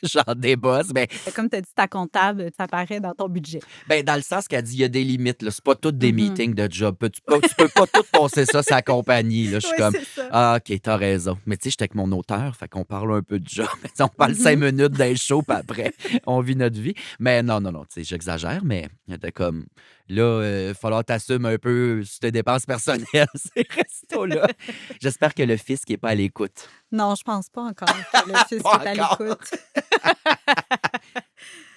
J'en débosse. Comme tu as dit, ta comptable, ça paraît dans ton budget. Dans le sens qu'elle dit, il y a des limites, là. C'est pas toutes des Mhm. meetings de job. Tu peux pas tout passer ça sa compagnie, là. Je suis Oui, comme, c'est ça. ah, OK, t'as raison. Mais tu sais, j'étais avec mon auteur, fait qu'on parle un peu de job. On parle 5 minutes d'un show, puis après, on vit notre vie. Mais non, tu sais, j'exagère, mais elle était comme, là, il va falloir t'assumer un peu sur tes dépenses personnelles, ces restos-là. J'espère que le fisc n'est pas à l'écoute. Non, je pense pas encore que le fisc Pas est à encore. l'écoute.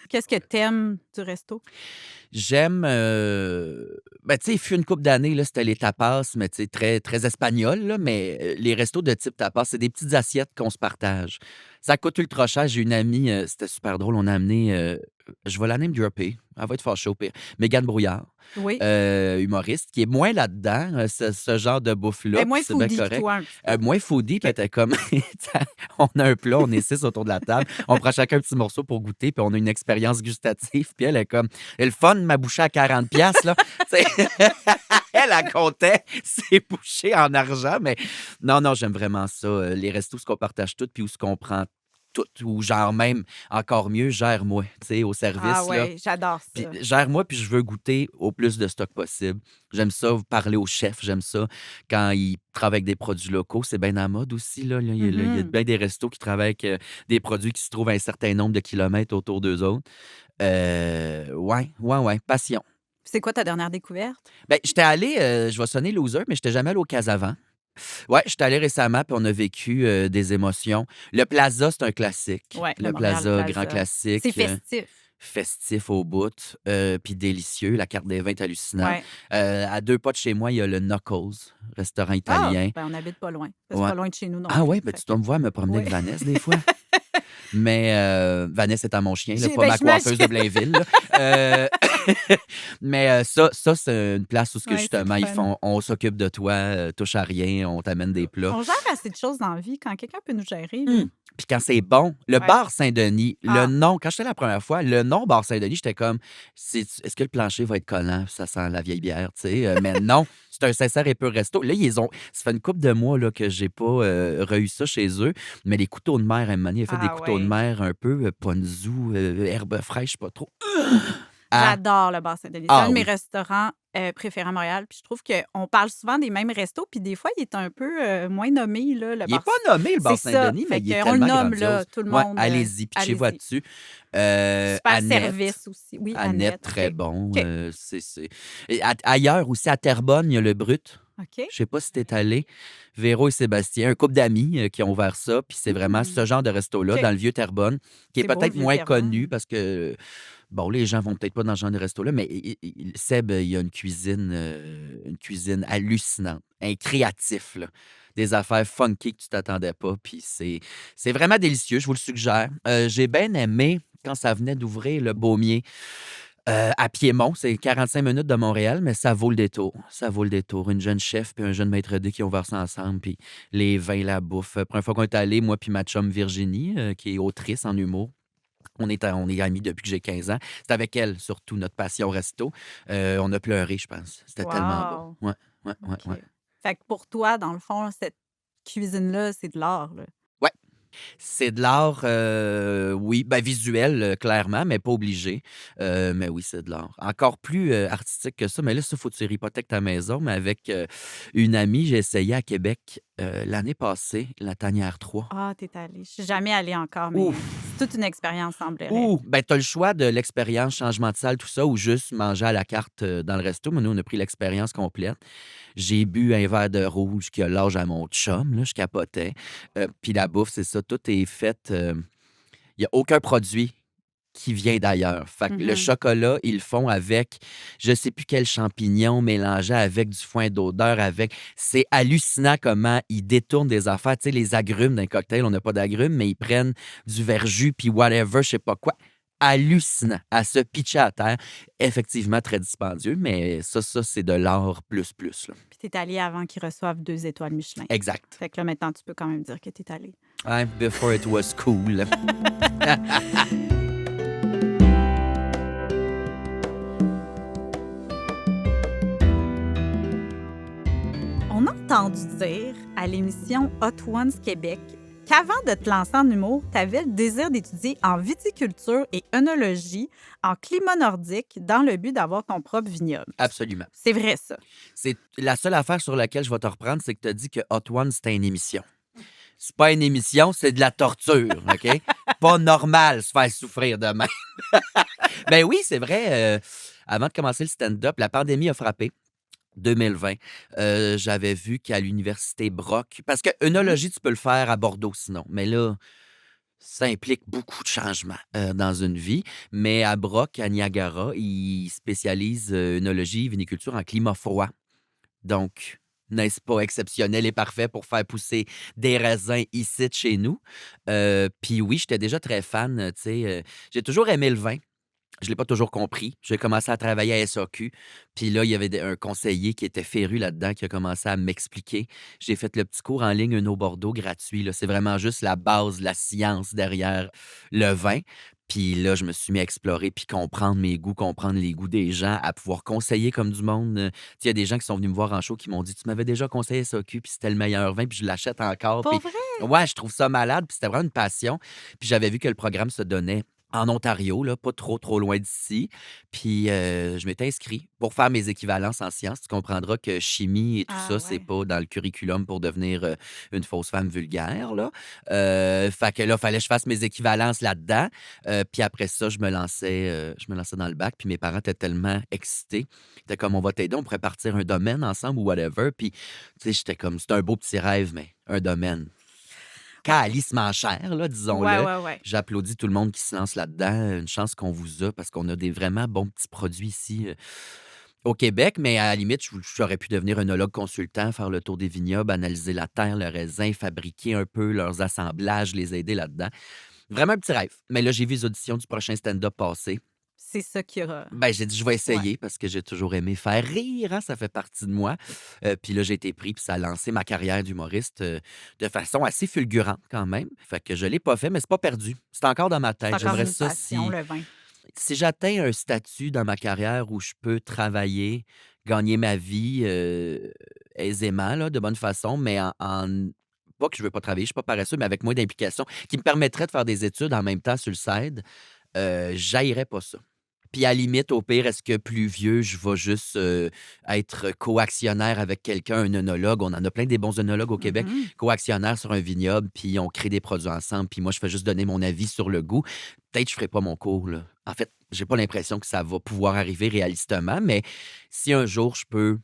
Qu'est-ce que t'aimes du resto? J'aime, tu sais, il fut une couple d'années, là, c'était les tapas, mais tu sais, très, très espagnol, là, mais les restos de type tapas, c'est des petites assiettes qu'on se partage. Ça coûte ultra cher. J'ai une amie, c'était super drôle, on a amené, je vais la name dropper, elle va être fâchée au pire, Mégane Brouillard, Oui. humoriste, qui est moins là-dedans, ce genre de bouffe-là, Ben, moins puis c'est bien foodie que correct. toi, un petit peu. Moins foodie, puis elle était comme, on a un plat, on est 6 autour de la table, on prend chacun un petit morceau pour goûter, puis on a une expérience gustative, puis elle est comme, le fun m'a bouché à 40$, là. Tu sais, elle comptait ses bouchées en argent, mais non, j'aime vraiment ça. Les restos, ce qu'on partage tout, puis où ce qu'on prend tout, ou genre même, encore mieux, gère-moi, tu sais, au service, Ah là. ouais, j'adore Puis ça. gère-moi, puis je veux goûter au plus de stock possible. J'aime ça, parler au chef. J'aime ça quand ils travaillent avec des produits locaux. C'est bien à la mode aussi, là. Il y a bien des restos qui travaillent avec des produits qui se trouvent à un certain nombre de kilomètres autour d'eux autres. Ouais, passion. C'est quoi ta dernière découverte? J'étais allé, je vais sonner loser, mais j'étais jamais allé au Casavant. Ouais, j'étais allé récemment, puis on a vécu des émotions. Le Plaza, c'est un classique. Ouais, Le le Montréal Plaza, Plaza. grand classique. C'est festif. Festif au bout, puis délicieux. La carte des vins est hallucinante. Ouais. À 2 pas de chez moi, il y a le Knuckles, restaurant Ah, italien. ben on habite pas loin. C'est Ouais. pas loin de chez nous non Ah plus. ouais, tu dois me voir me promener avec Ouais. Vanessa des fois. Mais Vanessa étant mon chien, là, J'ai- pas ben, ma coiffeuse de j'imagine. Blainville. Là. Mais ça, c'est une place où Ouais, c'est justement, le ils fun. font on s'occupe de toi, touche à rien, on t'amène des plats. On gère assez de choses dans la vie quand quelqu'un peut nous gérer. Là. Puis quand c'est bon, le Ouais. bar Saint-Denis, le Ah. nom, quand j'étais la première fois, le nom bar Saint-Denis, j'étais comme, est-ce que le plancher va être collant? Ça sent la vieille bière, tu sais. Mais non, c'est un sincère et pur resto. Là, ça fait une couple de mois là, que j'ai pas reçu ça chez eux, mais les couteaux de mer, elle m'a dit, il a fait des couteaux de mer un peu ponzu, herbe fraîche, pas trop. J'adore le bar Saint-Denis. C'est Ah un de mes oui. restaurants préférés à Montréal. Puis je trouve qu'on parle souvent des mêmes restos, puis des fois, il est un peu moins nommé, là, le Il n'est bar. pas nommé, le bar C'est ça. Saint-Denis, mais Fait il est qu'on le tellement nomme, grandiose. là, tout le Ouais, monde. allez-y, pitchez-vous allez-y. là-dessus. Super Annette. service aussi. Oui, Annette, très OK. bon. OK. Et ailleurs aussi, à Terrebonne, il y a le Brut. OK. Je sais pas si t'es allé. Véro et Sébastien, un couple d'amis qui ont ouvert ça. Puis c'est vraiment ce genre de resto-là, OK. dans le vieux Terrebonne, qui est C'est beau, peut-être le vieux moins Terrebonne. connu parce que, bon, les gens vont peut-être pas dans ce genre de resto-là, mais Seb, il a une cuisine hallucinante, un créatif, là. Des affaires funky que tu t'attendais pas. Puis c'est vraiment délicieux, je vous le suggère. J'ai bien aimé quand ça venait d'ouvrir le Baumier. À Piémont, c'est 45 minutes de Montréal, mais ça vaut le détour. Ça vaut le détour. Une jeune chef puis un jeune maître d' qui ont ouvert ça ensemble, puis les vins, la bouffe. Première fois qu'on est allé, moi puis ma chum Virginie, qui est autrice en humour, on est amis depuis que j'ai 15 ans. C'est avec elle, surtout, notre passion resto. On a pleuré, je pense. C'était tellement beau. Ouais. OK. Fait que pour toi, dans le fond, cette cuisine-là, c'est de l'art. Là. Ouais. C'est de l'art, oui, visuel, clairement, mais pas obligé. Mais oui, c'est de l'art. Encore plus artistique que ça, mais là, ça, faut que tu hypothèques ta maison. Mais avec une amie, j'ai essayé à Québec l'année passée, la Tanière 3. Ah, t'es allé. Je suis jamais allée encore, mais Ouf! c'est toute une expérience, semblerait. T'as le choix de l'expérience, changement de salle, tout ça, ou juste manger à la carte dans le resto. Mais nous, on a pris l'expérience complète. J'ai bu un verre de rouge qui a l'âge à mon chum, là, je capotais. Puis la bouffe, c'est ça, tout est fait. Il n'y a aucun produit qui vient d'ailleurs. Fait que le Mhm. chocolat, ils le font avec je sais plus quel champignon mélangé avec du foin d'odeur, avec... C'est hallucinant comment ils détournent des affaires. Tu sais, les agrumes d'un cocktail, on n'a pas d'agrumes, mais ils prennent du verjus puis whatever, je sais pas quoi. Hallucinant à se pitcher à terre. Effectivement, très dispendieux, mais ça c'est de l'art plus plus, là. Puis t'es allé avant qu'ils reçoivent 2 étoiles Michelin. Exact. Fait que là, maintenant, tu peux quand même dire que t'es allé. Ouais, before it was cool. On a entendu dire à l'émission Hot Ones Québec qu'avant de te lancer en humour, tu avais le désir d'étudier en viticulture et œnologie en climat nordique dans le but d'avoir ton propre vignoble. Absolument. C'est vrai, ça. C'est la seule affaire sur laquelle je vais te reprendre, c'est que tu as dit que Hot One, c'était une émission. C'est pas une émission, c'est de la torture, OK? Pas normal se faire souffrir de même. Ben oui, c'est vrai. Avant de commencer le stand-up, la pandémie a frappé. 2020, j'avais vu qu'à l'université Brock, parce que œnologie, tu peux le faire à Bordeaux sinon, mais là, ça implique beaucoup de changements dans une vie. Mais à Brock, à Niagara, ils spécialisent œnologie, viniculture en climat froid. Donc, n'est-ce pas exceptionnel et parfait pour faire pousser des raisins ici de chez nous? Puis oui, j'étais déjà très fan, tu sais. J'ai toujours aimé le vin. Je ne l'ai pas toujours compris. J'ai commencé à travailler à SAQ. Puis là, il y avait un conseiller qui était féru là-dedans qui a commencé à m'expliquer. J'ai fait le petit cours en ligne Uno Bordeaux gratuit, là. C'est vraiment juste la base, la science derrière le vin. Puis là, je me suis mis à explorer puis comprendre mes goûts, comprendre les goûts des gens, à pouvoir conseiller comme du monde. Tu sais, il y a des gens qui sont venus me voir en show qui m'ont dit: «Tu m'avais déjà conseillé SAQ, puis c'était le meilleur vin, puis je l'achète encore.» Pas Puis vrai? ouais, je trouve ça malade, puis c'était vraiment une passion. Puis j'avais vu que le programme se donnait en Ontario, là, pas trop, trop loin d'ici. Puis je m'étais inscrit pour faire mes équivalences en sciences. Tu comprendras que chimie et tout Ah ça, c'est ouais. pas dans le curriculum pour devenir une fausse femme vulgaire, là. Fait que là, fallait que je fasse mes équivalences là-dedans. Puis après ça, je me lançais dans le bac. Puis mes parents étaient tellement excités. Ils étaient comme: «On va t'aider, on pourrait partir un domaine ensemble ou whatever.» Puis, tu sais, j'étais comme: «C'est un beau petit rêve, mais un domaine.» Calissement cher, là, Ouais, disons-le. ouais, ouais. J'applaudis tout le monde qui se lance là-dedans. Une chance qu'on vous a parce qu'on a des vraiment bons petits produits ici au Québec. Mais à la limite, j'aurais pu devenir œnologue consultant, faire le tour des vignobles, analyser la terre, le raisin, fabriquer un peu leurs assemblages, les aider là-dedans. Vraiment un petit rêve. Mais là, j'ai vu les auditions du prochain stand-up passer. C'est ça qu'il y aura. Ben, j'ai dit: «Je vais Ouais. essayer» parce que j'ai toujours aimé faire rire, hein, ça fait partie de moi. Puis là, j'ai été pris, puis ça a lancé ma carrière d'humoriste, de façon assez fulgurante quand même. Fait que je l'ai pas fait, mais c'est pas perdu. C'est encore dans ma C'est tête. encore J'aimerais une ça passion, si le vin. j'atteins un statut dans ma carrière où je peux travailler, gagner ma vie, aisément là, de bonne façon, mais pas que je veux pas travailler, je suis pas paresseux, mais avec moins d'implication, qui me permettrait de faire des études en même temps sur le side, j'haïrais pas ça. Puis à la limite, au pire, est-ce que plus vieux, je vais juste être coactionnaire avec quelqu'un, un œnologue? On en a plein des bons œnologues au Québec. Mhm. Coactionnaire sur un vignoble, puis on crée des produits ensemble, puis moi, je fais juste donner mon avis sur le goût. Peut-être que je ferai pas mon cours, là. En fait, j'ai pas l'impression que ça va pouvoir arriver réalistement, mais si un jour je peux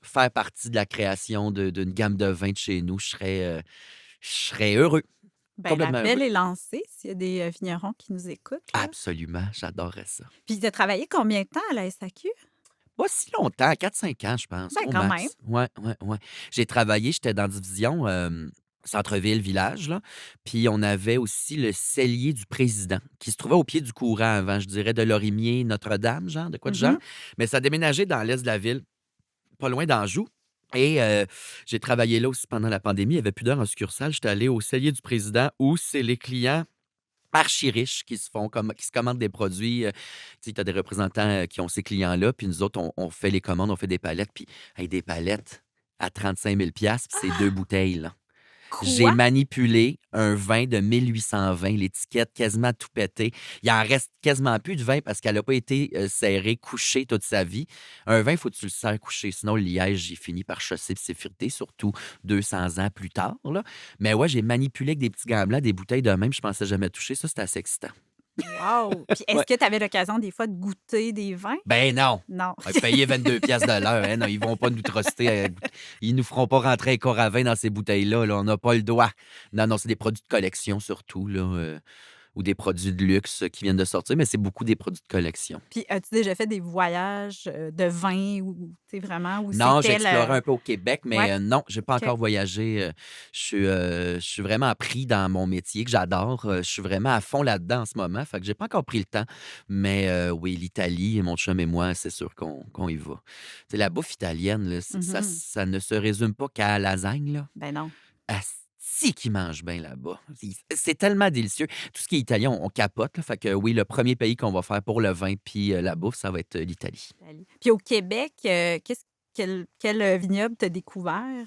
faire partie de la création d'une gamme de vins de chez nous, je serais heureux, Ben, complètement l'appel heureux. est lancé s'il y a des vignerons qui nous écoutent, là. Absolument, j'adorerais ça. Puis, tu as travaillé combien de temps à la SAQ? Pas si longtemps, 4-5 ans, je pense, Ben, au quand max. même. Ouais, ouais, ouais. J'ai travaillé, j'étais dans division centre-ville, village, là. Puis on avait aussi le cellier du président, qui se trouvait au pied du courant avant, je dirais, de Lorimier, Notre-Dame, genre, de quoi de genre. Mhm. Mais ça a déménagé dans l'est de la ville, pas loin d'Anjou. Et j'ai travaillé là aussi pendant la pandémie. Il n'y avait plus d'heures en succursale. J'étais allé au cellier du président où c'est les clients archi riches qui se commandent des produits. Tu as des représentants qui ont ces clients-là, puis nous autres, on fait les commandes, on fait des palettes, puis hey, des palettes à 35 000 puis c'est 2 bouteilles, là. J'ai Quoi? manipulé un vin de 1820, l'étiquette quasiment tout pété. Il en reste quasiment plus de vin parce qu'elle n'a pas été serrée, couchée toute sa vie. Un vin, il faut que tu le serres couché. Sinon, le liège, il finit par chasser puis s'effriter, surtout 200 ans plus tard, là. Mais ouais, j'ai manipulé avec des petits gants blancs, des bouteilles de même, je pensais jamais toucher. Ça, c'était assez excitant. Wow! Puis, est-ce Ouais. que tu avais l'occasion des fois de goûter des vins? Ben non! Non. On va payer 22 piastres de l'heure. Hein? Non, ils vont pas nous truster. Ils nous feront pas rentrer un corps à vin dans ces bouteilles-là. Là. On n'a pas le droit. Non, non, c'est des produits de collection surtout. Là. ou des produits de luxe qui viennent de sortir, mais c'est beaucoup des produits de collection. Puis, as-tu déjà fait des voyages de vin ou, tu sais, vraiment, où Non, j'ai c'était exploré le. un peu au Québec, Ouais, mais non, j'ai pas OK. encore voyagé. Je suis vraiment pris dans mon métier que j'adore. Je suis vraiment à fond là-dedans en ce moment. Fait que j'ai pas encore pris le temps. Mais oui, l'Italie, mon chum et moi, c'est sûr qu'on y va. Tu sais, la bouffe italienne, là, ça, Mhm. ça ne se résume pas qu'à la lasagne, là. Ben non. Asti qu'ils mangent bien là-bas. C'est tellement délicieux. Tout ce qui est italien, on capote, là. Fait que oui, le premier pays qu'on va faire pour le vin puis la bouffe, ça va être l'Italie. Italie. Puis au Québec, quel vignoble t'as découvert?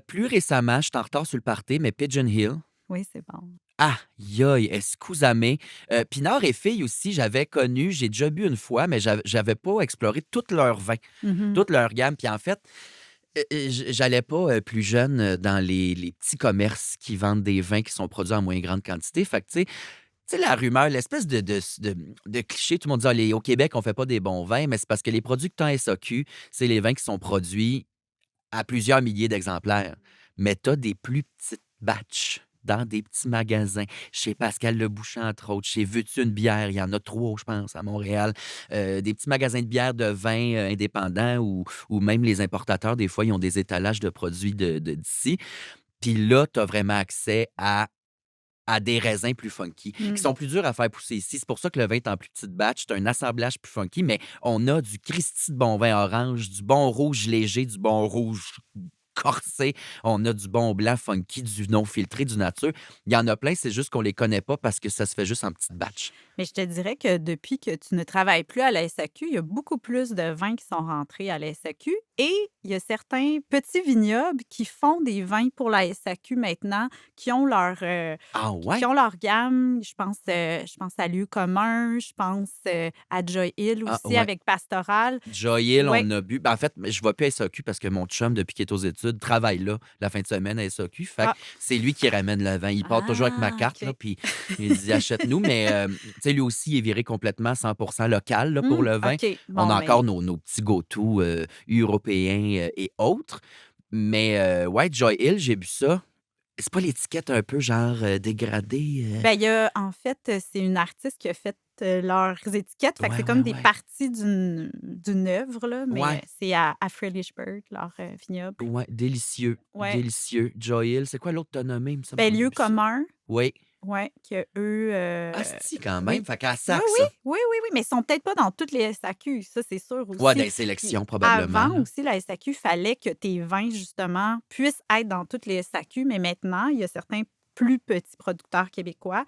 Plus récemment, je suis en retard sur le party, mais Pigeon Hill. Oui, c'est bon. Aïe aïe, excusez-moi. Pinard et Fille aussi, j'avais connu, j'ai déjà bu une fois, mais j'avais pas exploré tout leur vin, Mhm. toute leur gamme. Puis en fait, j'allais pas plus jeune dans les petits commerces qui vendent des vins qui sont produits en moins grande quantité. Fait que, tu sais, la rumeur, l'espèce de cliché, tout le monde dit au Québec, on fait pas des bons vins, mais c'est parce que les produits que tu as en SAQ, c'est les vins qui sont produits à plusieurs milliers d'exemplaires. Mais tu as des plus petites batches dans des petits magasins. Chez Pascal Le Boucher, entre autres. Chez Veux-tu une bière? Il y en a 3, je pense, à Montréal. Des petits magasins de bière de vin indépendants ou même les importateurs, des fois, ils ont des étalages de produits d'ici. Puis là, tu as vraiment accès à des raisins plus funky, qui Mm. sont plus durs à faire pousser ici. C'est pour ça que le vin est en plus petite batch. C'est un assemblage plus funky, mais on a du Christy de bon vin orange, du bon rouge léger, du bon rouge corsé. On a du bon blanc funky, du non filtré, du nature. Il y en a plein, c'est juste qu'on les connaît pas parce que ça se fait juste en petite batch. Mais je te dirais que depuis que tu ne travailles plus à la SAQ, il y a beaucoup plus de vins qui sont rentrés à la SAQ et il y a certains petits vignobles qui font des vins pour la SAQ maintenant, qui ont Ah qui ouais? ont leur gamme. Je pense à Lieu commun, je pense à Joy Hill Ah aussi ouais. avec Pastoral. Joy Hill, Oui. on a bu. Ben, en fait, je ne vais plus à SAQ parce que mon chum, depuis qu'il est aux études, travaille là la fin de semaine à SAQ. Fait que Ah, c'est lui qui ramène le vin. Il part toujours avec ma carte, là, OK. puis il dit achète-nous. Mais tu sais, lui aussi, il est viré complètement 100% local là, pour le vin. OK. On Bon, a encore mais nos petits go-to européens et autres. Mais ouais, Joy Hill, j'ai bu ça. C'est pas l'étiquette un peu genre dégradée? ben, il y a, en fait, c'est une artiste qui a fait leurs étiquettes. Fait que Ouais, c'est ouais, comme des ouais. parties d'une œuvre, là, mais Ouais, c'est à Fredericksburg, leur vignoble. ouais, délicieux. Ouais. Délicieux. Joy Hill, c'est quoi l'autre que t'as nommé? Il me semble Ben, qu'on a Lieu bu ça. commun, Oui. ouais, que eux. Asti, quand même. Oui. Fait qu'à Oui, sac, oui, ça. oui, oui, oui, mais ils sont peut-être pas dans toutes les SAQ, ça, c'est sûr Ouais, aussi. des Puis sélections, probablement, avant là. aussi, la SAQ, fallait que tes vins, justement, puissent être dans toutes les SAQ, mais maintenant, il y a certains plus petits producteurs québécois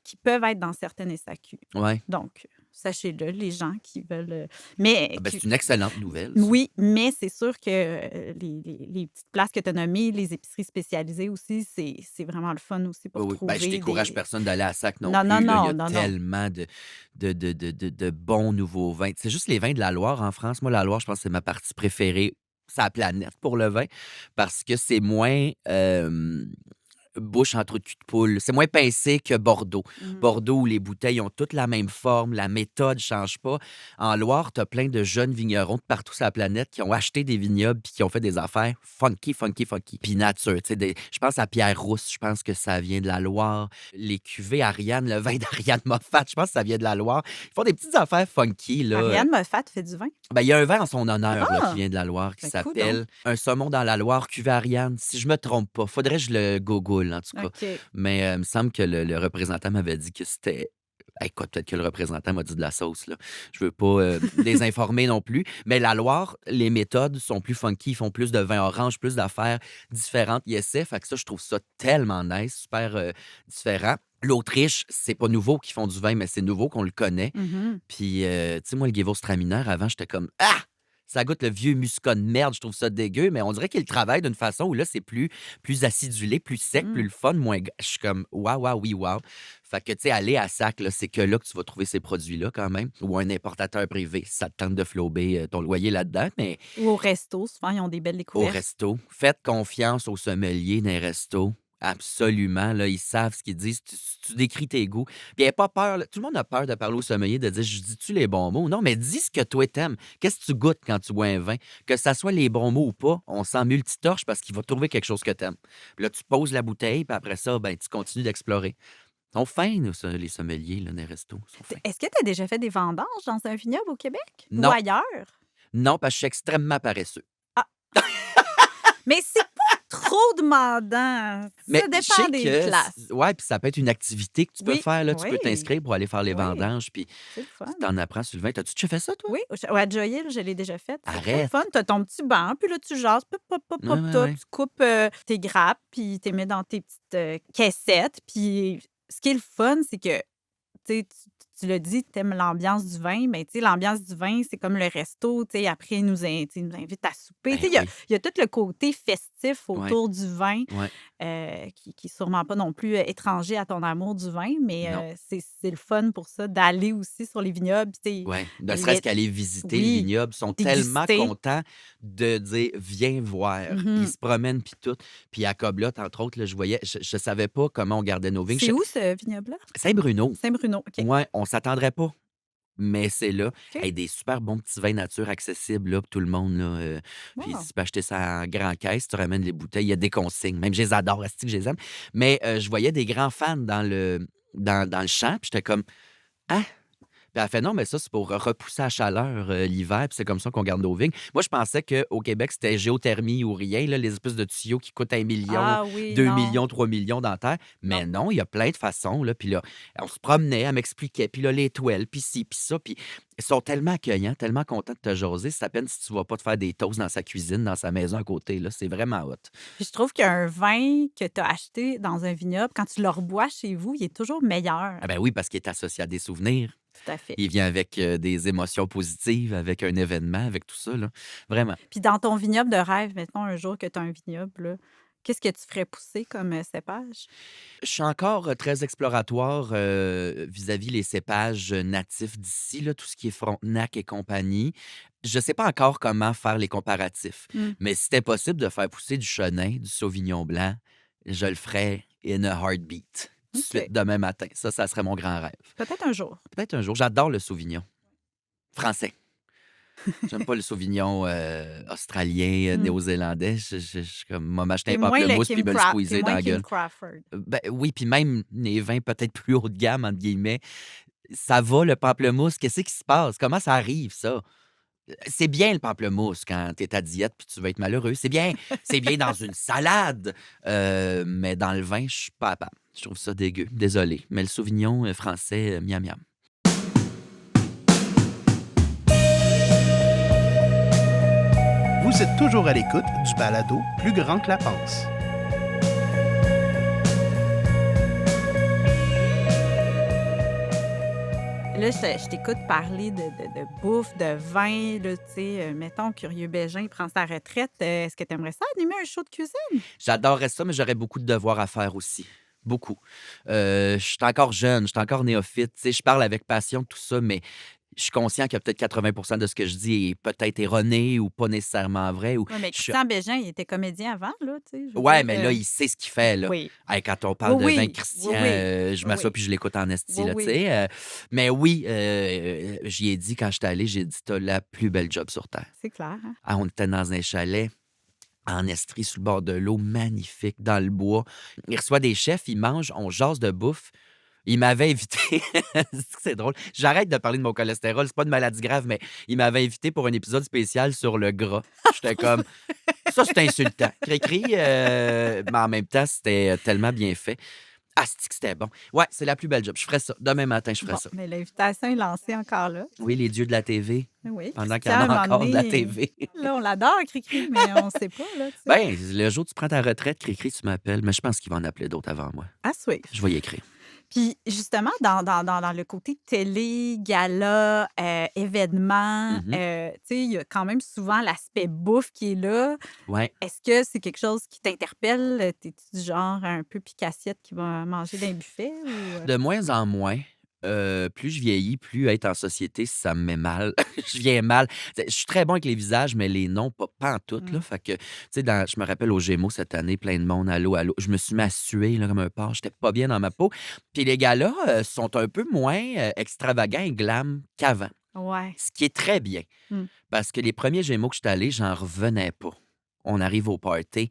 qui peuvent être dans certaines SAQ. Ouais. Donc, sachez-le, les gens qui veulent. Mais Ah ben, c'est une excellente nouvelle, ça. oui, mais c'est sûr que les petites places que tu as nommées, les épiceries spécialisées aussi, c'est vraiment le fun aussi Oui, pour oui. Ben, je trouver décourage des. personne d'aller à sac non Non, non, plus, là. Il y non, a non, non. tellement de bons nouveaux vins. C'est juste les vins de la Loire en France. Moi, la Loire, je pense que c'est ma partie préférée sur la planète pour le vin parce que c'est moins bouche en trou de cul de poule. C'est moins pincé que Bordeaux. Mhm. Bordeaux, où les bouteilles ont toutes la même forme, la méthode ne change pas. En Loire, tu as plein de jeunes vignerons de partout sur la planète qui ont acheté des vignobles puis qui ont fait des affaires funky, funky, funky. Puis nature, tu sais, je pense à Pierre Rousse, je pense que ça vient de la Loire. Les cuvées Ariane, le vin d'Ariane Moffat, je pense que ça vient de la Loire. Ils font des petites affaires funky, là. Ariane Moffat fait du vin. Ben, il y a un vin en son honneur là, qui Ah! vient de la Loire qui Ben, coudonc. s'appelle Un saumon dans la Loire, cuvée Ariane. Si je me trompe pas, faudrait que je le google en tout cas. OK. Mais il me semble que le représentant m'avait dit que c'était. Écoute, peut-être que le représentant m'a dit de la sauce, là. Je veux pas désinformer non plus. Mais la Loire, les méthodes sont plus funky. Ils font plus de vin orange, plus d'affaires différentes. Ils essaient. Fait que ça, je trouve ça tellement nice, super différent. L'Autriche, c'est pas nouveau qu'ils font du vin, mais c'est nouveau qu'on le connaît. Mhm. Puis, tu sais, moi, le Gewürztraminer, avant, j'étais comme Ah! Ça goûte le vieux muscat de merde, je trouve ça dégueu, mais on dirait qu'il travaille d'une façon où là, c'est plus acidulé, plus sec, plus Mm. le fun, moins. Je suis comme waouh, waouh, oui, waouh. Fait que, tu sais, aller à sac, là, c'est que là que tu vas trouver ces produits-là quand même. Ou un importateur privé, si ça te tente de flober ton loyer là-dedans, mais Ou au resto, souvent, ils ont des belles au découvertes. resto, faites confiance aux sommeliers d'un resto. Absolument, là, ils savent ce qu'ils disent. Tu décris tes goûts. Puis, pas peur. Tout le monde a peur de parler au sommelier, de dire je dis-tu les bons mots? Non, mais dis ce que toi t'aimes. Qu'est-ce que tu goûtes quand tu bois un vin? Que ça soit les bons mots ou pas, on s'en multitorche parce qu'il va trouver quelque chose que t'aimes. Puis là, tu poses la bouteille, puis après ça, ben, tu continues d'explorer. Ils sont fins, les sommeliers, là, des restos. Ils sont fins. Est-ce que tu as déjà fait des vendanges dans un vignoble au Québec ou Non, ailleurs? non, parce que je suis extrêmement paresseux. Ah, mais c'est pas trop demandant. Mais Ça je sais dépend des que, places. ouais, puis ça peut être une activité que tu peux Oui, faire, là. Tu peux oui, t'inscrire pour aller faire les oui, vendanges, puis c'est le fun. tu t'en apprends sur le vin. T'as-tu déjà fait ça, toi? Oui, ouais, à Joyil, je l'ai déjà fait. C'est très le Arrête! fun. Tu as ton petit banc, puis là, tu jases, pop, pop, pop, Ouais, pop, ouais, top. ouais. Tu coupes tes grappes, puis tu les mets dans tes petites caissettes. Puis ce qui est le fun, c'est que tu sais, tu l'as dit, tu aimes l'ambiance du vin, mais tu sais, l'ambiance du vin, c'est comme le resto, tu sais, après, ils nous invitent à souper. Tu sais, Ben oui, il y a tout le côté festif ouais, autour du vin ouais. qui est sûrement pas non plus étranger à ton amour du vin, mais Non. c'est le fun pour ça, d'aller aussi sur les vignobles, tu sais, Ouais, ne serait-ce les- qu'aller visiter le oui, vignoble. Ils sont tellement déguster. contents de dire: «Viens voir». Ils Mhm. se promènent puis tout. Puis à Coblotte, entre autres, là, je voyais je savais pas comment on gardait nos vignes. C'est où ce vignoble-là? Saint-Bruno, Saint-Bruno, OK. ouais, on s'attendrait pas, mais c'est là. OK. Hey, des super bons petits vins nature accessibles là, pour tout le monde, là, puis Wow. tu peux acheter ça en grand caisse, tu ramènes les bouteilles, il y a des consignes. Même je les adore, asti que je les aime. Mais je voyais des grands fans dans le champ, puis j'étais comme: «Ah!» Puis elle fait: «Non, mais ça, c'est pour repousser la chaleur, l'hiver, puis c'est comme ça qu'on garde nos vignes». Moi, je pensais qu'au Québec, c'était géothermie ou rien, là, les espèces de tuyaux qui coûtent 1 000 000, Ah oui, 2 millions, non, 3 millions dans la terre. non. Mais non, il y a plein de façons, là. Puis là, on se promenait, elle m'expliquait, puis là, les toiles, puis ci, puis ça. Puis ils sont tellement accueillants, tellement contents de te jaser. C'est à peine si tu vas pas te faire des toasts dans sa cuisine, dans sa maison à côté, là. C'est vraiment hot. Puis je trouve qu'un vin que tu as acheté dans un vignoble, quand tu le rebois chez vous, il est toujours meilleur. Ah ben oui, parce qu'il est associé à des souvenirs. Tout à fait. Il vient avec, des émotions positives, avec un événement, avec tout ça, là. Vraiment. Puis dans ton vignoble de rêve, mettons un jour que tu as un vignoble, là, qu'est-ce que tu ferais pousser comme cépage? Je suis encore, très exploratoire, vis-à-vis les cépages, natifs d'ici, là, tout ce qui est Frontenac et compagnie. Je sais pas encore comment faire les comparatifs, Hmm, mais si c'était possible de faire pousser du Chenin, du Sauvignon blanc, je le ferais in a heartbeat, tout de suite OK. demain matin. Ça serait mon grand rêve. Peut-être un jour. Peut-être un jour. J'adore le Sauvignon français. J'aime pas le Sauvignon, australien, Hmm. néo-zélandais. Je suis comme, m'a m'acheter T'es un moins le pamplemousse puis Kim me le T'es squeezer dans moins la Kim gueule. Crawford. Ben oui, puis même les vins peut-être plus haut de gamme, entre guillemets, ça va le pamplemousse? Qu'est-ce qui se passe? Comment ça arrive ça? C'est bien le pamplemousse quand tu es à diète puis tu vas être malheureux. C'est bien dans une salade, mais dans le vin, je suis pas capable. Je trouve ça dégueu. Désolé, mais le Sauvignon, français, miam miam. Vous êtes toujours à l'écoute du balado Plus grand que la panse. Là, je t'écoute parler de bouffe, de vin, là, tu sais, mettons, Curieux Bégin prend sa retraite. Est-ce que tu aimerais ça animer un show de cuisine? J'adorerais ça, mais j'aurais beaucoup de devoirs à faire aussi. Beaucoup. Je suis encore jeune, je suis encore néophyte. Tu sais, je parle avec passion de tout ça, mais je suis conscient que peut-être 80 de ce que je dis est peut-être erroné ou pas nécessairement vrai. Ou Oui, mais je suis- Christian Bégin, il était comédien avant, là, tu sais, je veux Ouais, dire, mais là, il sait ce qu'il fait, là. oui. Hey, quand on parle Oui, de vin oui, Christian, oui, oui, je oui, m'assois oui. puis je l'écoute en esti, Oui, là, tu oui. sais. Mais oui, j'y ai dit quand j'étais allé, j'ai dit, t'as la plus belle job sur Terre. C'est clair, hein? Ah, on était dans un chalet en Estrie, sur le bord de l'eau, magnifique, dans le bois. Il reçoit des chefs, il mange, on jase de bouffe. Il m'avait invité, c'est drôle, j'arrête de parler de mon cholestérol, c'est pas une maladie grave, mais il m'avait invité pour un épisode spécial sur le gras. J'étais comme, ça c'est insultant. Cri-cri, mais en même temps, c'était tellement bien fait. Ah, c'est que c'était bon. Ouais, c'est la plus belle job. Je ferais ça. Demain matin, je ferais Bon, ça. mais l'invitation est lancée encore là. Oui, les dieux de la TV, Oui, pendant qu'il y en Christian, à un a moment encore de la donné, TV. là, on l'adore, Cricri, mais on ne sait pas, là, tu sais. Ben, le jour où tu prends ta retraite, Cricri, tu m'appelles, mais je pense qu'il va en appeler d'autres avant moi. À suivre. Je vais y écrire. Puis justement, dans le côté télé, gala, événement, Mhm. tu sais, il y a quand même souvent l'aspect bouffe qui est là. Ouais. Est-ce que c'est quelque chose qui t'interpelle? T'es-tu du genre un peu picassiette qui va manger d'un buffet? Ou... De moins en moins. Plus je vieillis, plus être en société, ça me met mal. Je viens mal. Je suis très bon avec les visages, mais les noms, pas en tout. Là. Mm. Fait que, tu sais, je me rappelle aux Gémeaux cette année, plein de monde, allô, allô. Je me suis mis à suer là, comme un porc. J'étais pas bien dans ma peau. Puis les gars-là sont un peu moins extravagants et glam qu'avant. Ouais. Ce qui est très bien. Mm. Parce que les premiers Gémeaux que j'étais allé, j'en revenais pas. On arrive au party.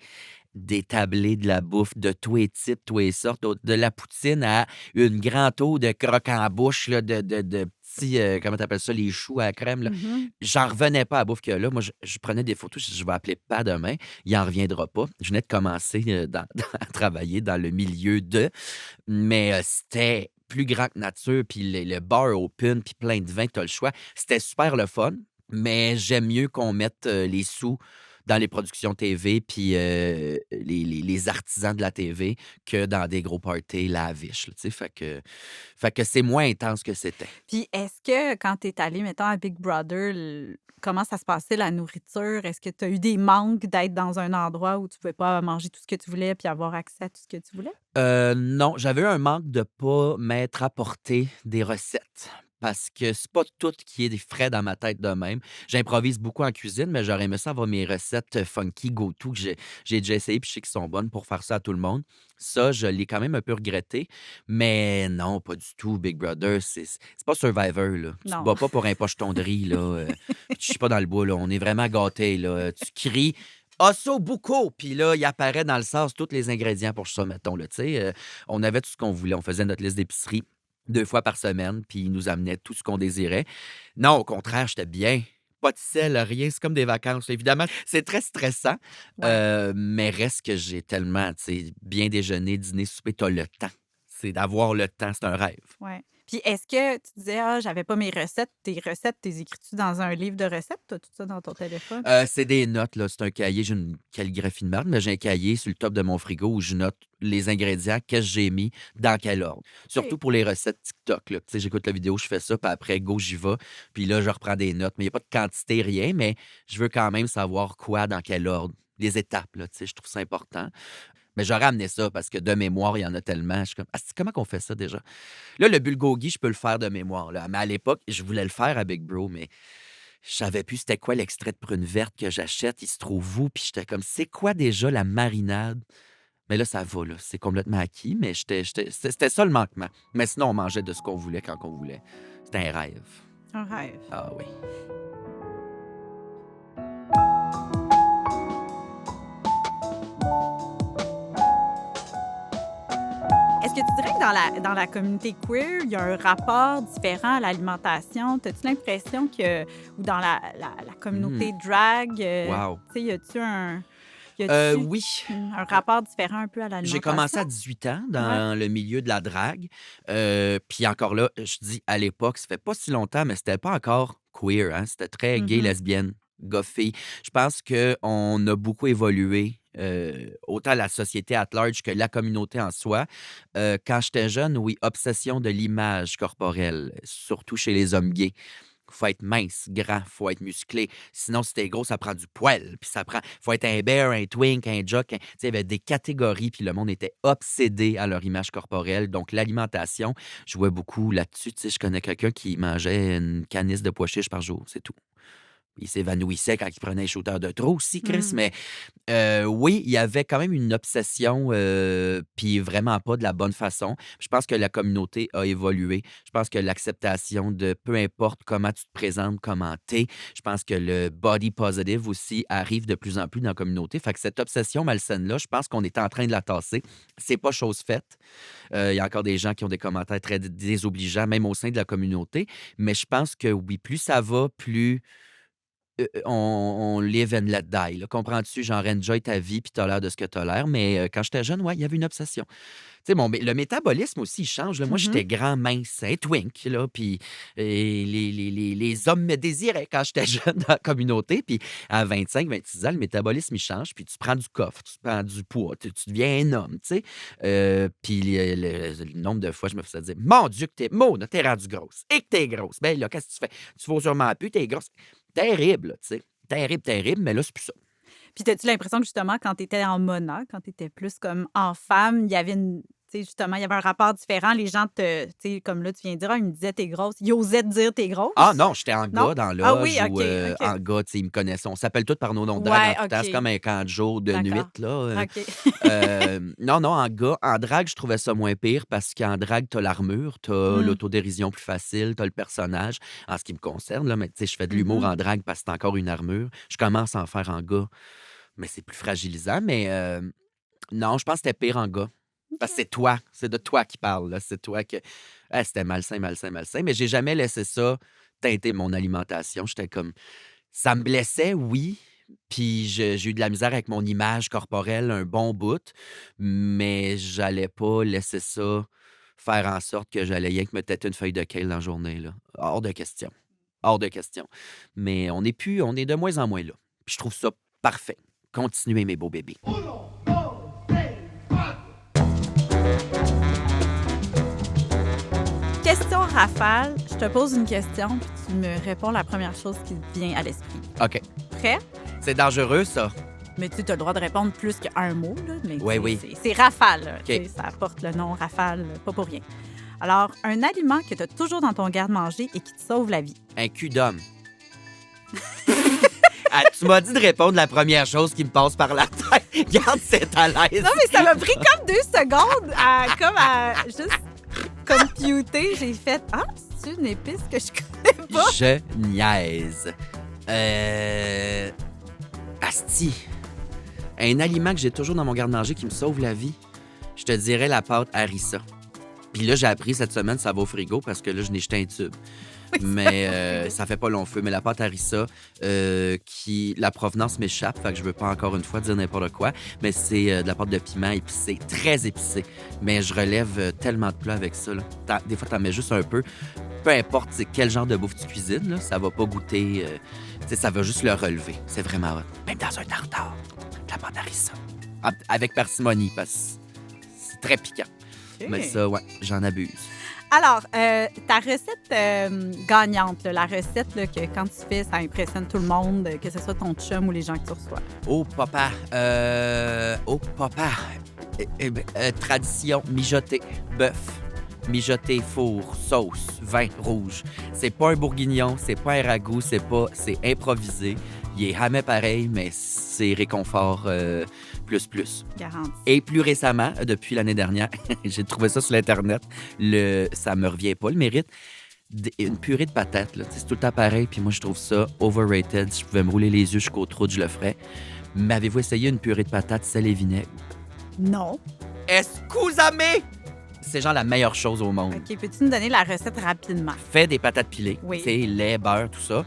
des tablés de la bouffe de tous les types, tous les sortes, de la poutine à une grande eau de croque en bouche, là, de petits, comment t'appelles ça, les choux à la crème. Là. Mhm. J'en revenais pas à la bouffe qu'il y a là. Moi, je prenais des photos, je vais appeler pas demain. Il en reviendra pas. Je venais de commencer à travailler dans le milieu de, mais c'était plus grand que nature, puis le bar open, puis plein de vin, tu as le choix. C'était super le fun, mais j'aime mieux qu'on mette les sous dans les productions TV puis les artisans de la TV que dans des gros parties lavish, là, tu sais. Fait que c'est moins intense que c'était. Puis est-ce que quand tu es allé, mettons, à Big Brother, comment ça se passait la nourriture? Est-ce que tu as eu des manques d'être dans un endroit où tu pouvais pas manger tout ce que tu voulais puis avoir accès à tout ce que tu voulais? Non, j'avais eu un manque de pas m'être apporté des recettes parce que c'est pas tout qui est des frais dans ma tête de même. J'improvise beaucoup en cuisine, mais j'aurais aimé ça avoir mes recettes funky go-to que j'ai déjà essayé puis je sais qu'ils sont bonnes pour faire ça à tout le monde. Ça, je l'ai quand même un peu regretté, mais non, pas du tout. Big Brother, c'est pas Survivor, là. Tu te Non. bats pas pour un pocheton de riz, là. Tu chies pas dans le bois, là. On est vraiment gâtés, là. Tu cries Osso bucco! Puis là, il apparaît dans le sauce tous les ingrédients pour ça, mettons, là, tu sais. On avait tout ce qu'on voulait. On faisait notre liste d'épicerie 2 fois par semaine, puis il nous amenait tout ce qu'on désirait. Non, au contraire, j'étais bien. Pas de sel, rien. C'est comme des vacances. Évidemment, c'est très stressant, Ouais. mais reste que j'ai tellement, tu sais, bien déjeuner, dîner, souper, t'as le temps. C'est d'avoir le temps, c'est un rêve. Ouais. Puis est-ce que tu disais, ah, j'avais pas mes recettes, tes recettes, t'es écris-tu dans un livre de recettes? T'as tout ça dans ton téléphone? C'est des notes, là. C'est un cahier. J'ai une calligraphie de merde, mais j'ai un cahier sur le top de mon frigo où je note les ingrédients, qu'est-ce que j'ai mis, dans quel ordre. Surtout OK. pour les recettes TikTok, là. Tu sais, j'écoute la vidéo, je fais ça, puis après, go, j'y vais. Puis là, je reprends des notes. Mais il n'y a pas de quantité, rien, mais je veux quand même savoir quoi, dans quel ordre. Les étapes, là, tu sais, je trouve ça important. Mais j'aurais amené ça parce que de mémoire, il y en a tellement. Je suis comme, ah, comment qu'on fait ça déjà? Là, le bulgogi, je peux le faire de mémoire, là. Mais à l'époque, je voulais le faire à Big Bro, mais je savais plus c'était quoi l'extrait de prune verte que j'achète. Il se trouve où? Puis j'étais comme, c'est quoi déjà la marinade? Mais là, ça va, là. C'est complètement acquis, mais c'était ça le manquement. Mais sinon, on mangeait de ce qu'on voulait quand on voulait. C'était un rêve. Un rêve. Ah oui. Est-ce que tu dirais que dans la communauté queer, il y a un rapport différent à l'alimentation? As-tu l'impression que, ou dans la communauté drag, Wow. tu sais, y a-tu Oui. un rapport différent un peu à J'ai commencé à l'alimentation? 18 ans Ouais. dans le milieu de la drague. Puis encore là, je dis à l'époque, ça fait pas si longtemps, mais c'était pas encore queer, hein? C'était très gay, Mhm. lesbienne, gars-fille. Je pense qu'on a beaucoup évolué, autant la société at large que la communauté en soi. Quand j'étais jeune, oui, obsession de l'image corporelle, surtout chez les hommes gays. Faut être mince, grand, faut être musclé. Sinon, si t'es gros, ça prend du poil. Puis ça prend. Faut être un bear, un twink, un jock. Tu sais, il y avait des catégories, puis le monde était obsédé à leur image corporelle. Donc, l'alimentation jouait beaucoup là-dessus. Tu sais, je connais quelqu'un qui mangeait une canisse de pois chiches par jour, c'est tout. Il s'évanouissait quand il prenait un shooter de trop aussi, Chris. Mm. Mais oui, il y avait quand même une obsession, puis vraiment pas de la bonne façon. Je pense que la communauté a évolué. Je pense que l'acceptation de peu importe comment tu te présentes, comment t'es, je pense que le body positive aussi arrive de plus en plus dans la communauté. Fait que cette obsession malsaine-là, je pense qu'on est en train de la tasser. C'est pas chose faite. Il y a encore des gens qui ont des commentaires très désobligeants, même au sein de la communauté. Mais je pense que oui, plus ça va, plus on live and let die, là. Comprends-tu? Genre, enjoy ta vie puis t'as l'air de ce que t'as l'air. Mais quand j'étais jeune, ouais, il y avait une obsession. Tu sais, le métabolisme aussi, il change, là. Moi, Mhm. j'étais grand, mince, un twink, là. Puis les hommes me désiraient quand j'étais jeune dans la communauté. Puis à 25, 26 ans, le métabolisme, il change. Puis tu prends du coffre, tu prends du poids, tu deviens un homme, tu sais. Puis le nombre de fois, je me faisais dire, mon Dieu, que Mona, t'es rendue grosse. Et que t'es grosse. Ben là, qu'est-ce que tu fais? Tu vaux sûrement plus, t'es grosse. Terrible, là, tu sais. Terrible, terrible, mais là, c'est plus ça. Puis, as-tu l'impression que justement, quand tu étais en Mona, quand tu étais plus comme en femme, il y avait une. Tu sais, justement, il y avait un rapport différent. Les gens te. Tu sais, comme là, tu viens de dire, ah, ils me disaient, t'es grosse. Ils osaient te dire, t'es Ah grosse? non, j'étais en Non? gars dans Ah oui, loge ou OK, en OK. gars, tu sais, ils me connaissent. On s'appelle tous par nos noms de drague Ouais, en tout temps. C'est OK. comme un camp de jour, de nuit, D'accord. là. OK. Non, non, en gars. En drague, je trouvais ça moins pire parce qu'en drague, t'as l'armure, t'as Mm. l'autodérision plus facile, t'as le personnage. En ce qui me concerne, là, mais tu sais, je fais de l'humour Mhm. en drague parce que c'est encore une armure. Je commence à en faire en gars, mais c'est plus fragilisant. Mais Non, je pense que c'était pire en gars. Parce que c'est toi. C'est de toi qui parle. Là. C'est toi que... Ah, c'était malsain. Mais j'ai jamais laissé ça teinter mon alimentation. J'étais comme... Ça me blessait, oui. Puis j'ai eu de la misère avec mon image corporelle un bon bout. Mais j'allais pas laisser ça faire en sorte que j'allais rien que me têter une feuille de kale dans la journée. Là. Hors de question. Hors de question. Mais on est de moins en moins là. Puis je trouve ça parfait. Continuez, mes beaux bébés. Question rafale. Je te pose une question, puis tu me réponds la première chose qui te vient à l'esprit. OK. Prêt? C'est dangereux, ça. Mais tu as le droit de répondre plus qu'un mot, là. Mais Oui. C'est rafale. Là. OK. Ça porte le nom rafale, pas pour rien. Alors, un aliment que tu as toujours dans ton garde-manger et qui te sauve la vie. Un cul d'homme. Ah, tu m'as dit de répondre la première chose qui me passe par la tête. Garde cette à l'aise. Non, mais ça m'a pris comme 2 secondes à juste computer. J'ai fait « Ah, c'est une épice que je connais pas. » Je niaise. Asti. Un aliment que j'ai toujours dans mon garde-manger qui me sauve la vie, je te dirais la pâte harissa. Puis là, j'ai appris cette semaine, ça va au frigo parce que là, je n'ai jeté un tube. Oui, Mais ça fait pas long feu. Mais la pâte harissa, la provenance m'échappe, fait que je veux pas encore une fois dire n'importe quoi, mais c'est de la pâte de piment épicée, très épicée. Mais je relève tellement de plats avec ça. Là. Des fois, t'en mets juste un peu. Peu importe quel genre de bouffe tu cuisines, là, ça va pas goûter... ça va juste le relever. C'est vraiment hot. Même dans un tartare, de la pâte harissa. Avec parcimonie, parce que c'est très piquant. OK. Mais ça, ouais, j'en abuse. Alors, ta recette gagnante, là, la recette là, que quand tu fais, ça impressionne tout le monde, que ce soit ton chum ou les gens que tu reçois. Oh, papa. Tradition, mijoté, bœuf. Mijoté, four, sauce, vin rouge. C'est pas un bourguignon, c'est pas un ragoût, c'est improvisé. Il est jamais pareil, mais c'est réconfort plus. Garanti. Et plus récemment, depuis l'année dernière, j'ai trouvé ça sur l'Internet. Ça me revient pas, le mérite. Une purée de patates, là. C'est tout le temps pareil, puis moi, je trouve ça overrated. Si je pouvais me rouler les yeux jusqu'au trou, je le ferais. Mais avez-vous essayé une purée de patates, sel et vinaigre? Non. Excusez-moi! C'est genre la meilleure chose au monde. OK, peux-tu nous donner la recette rapidement? Fais des patates pilées, Oui. tu sais, lait, beurre, tout ça.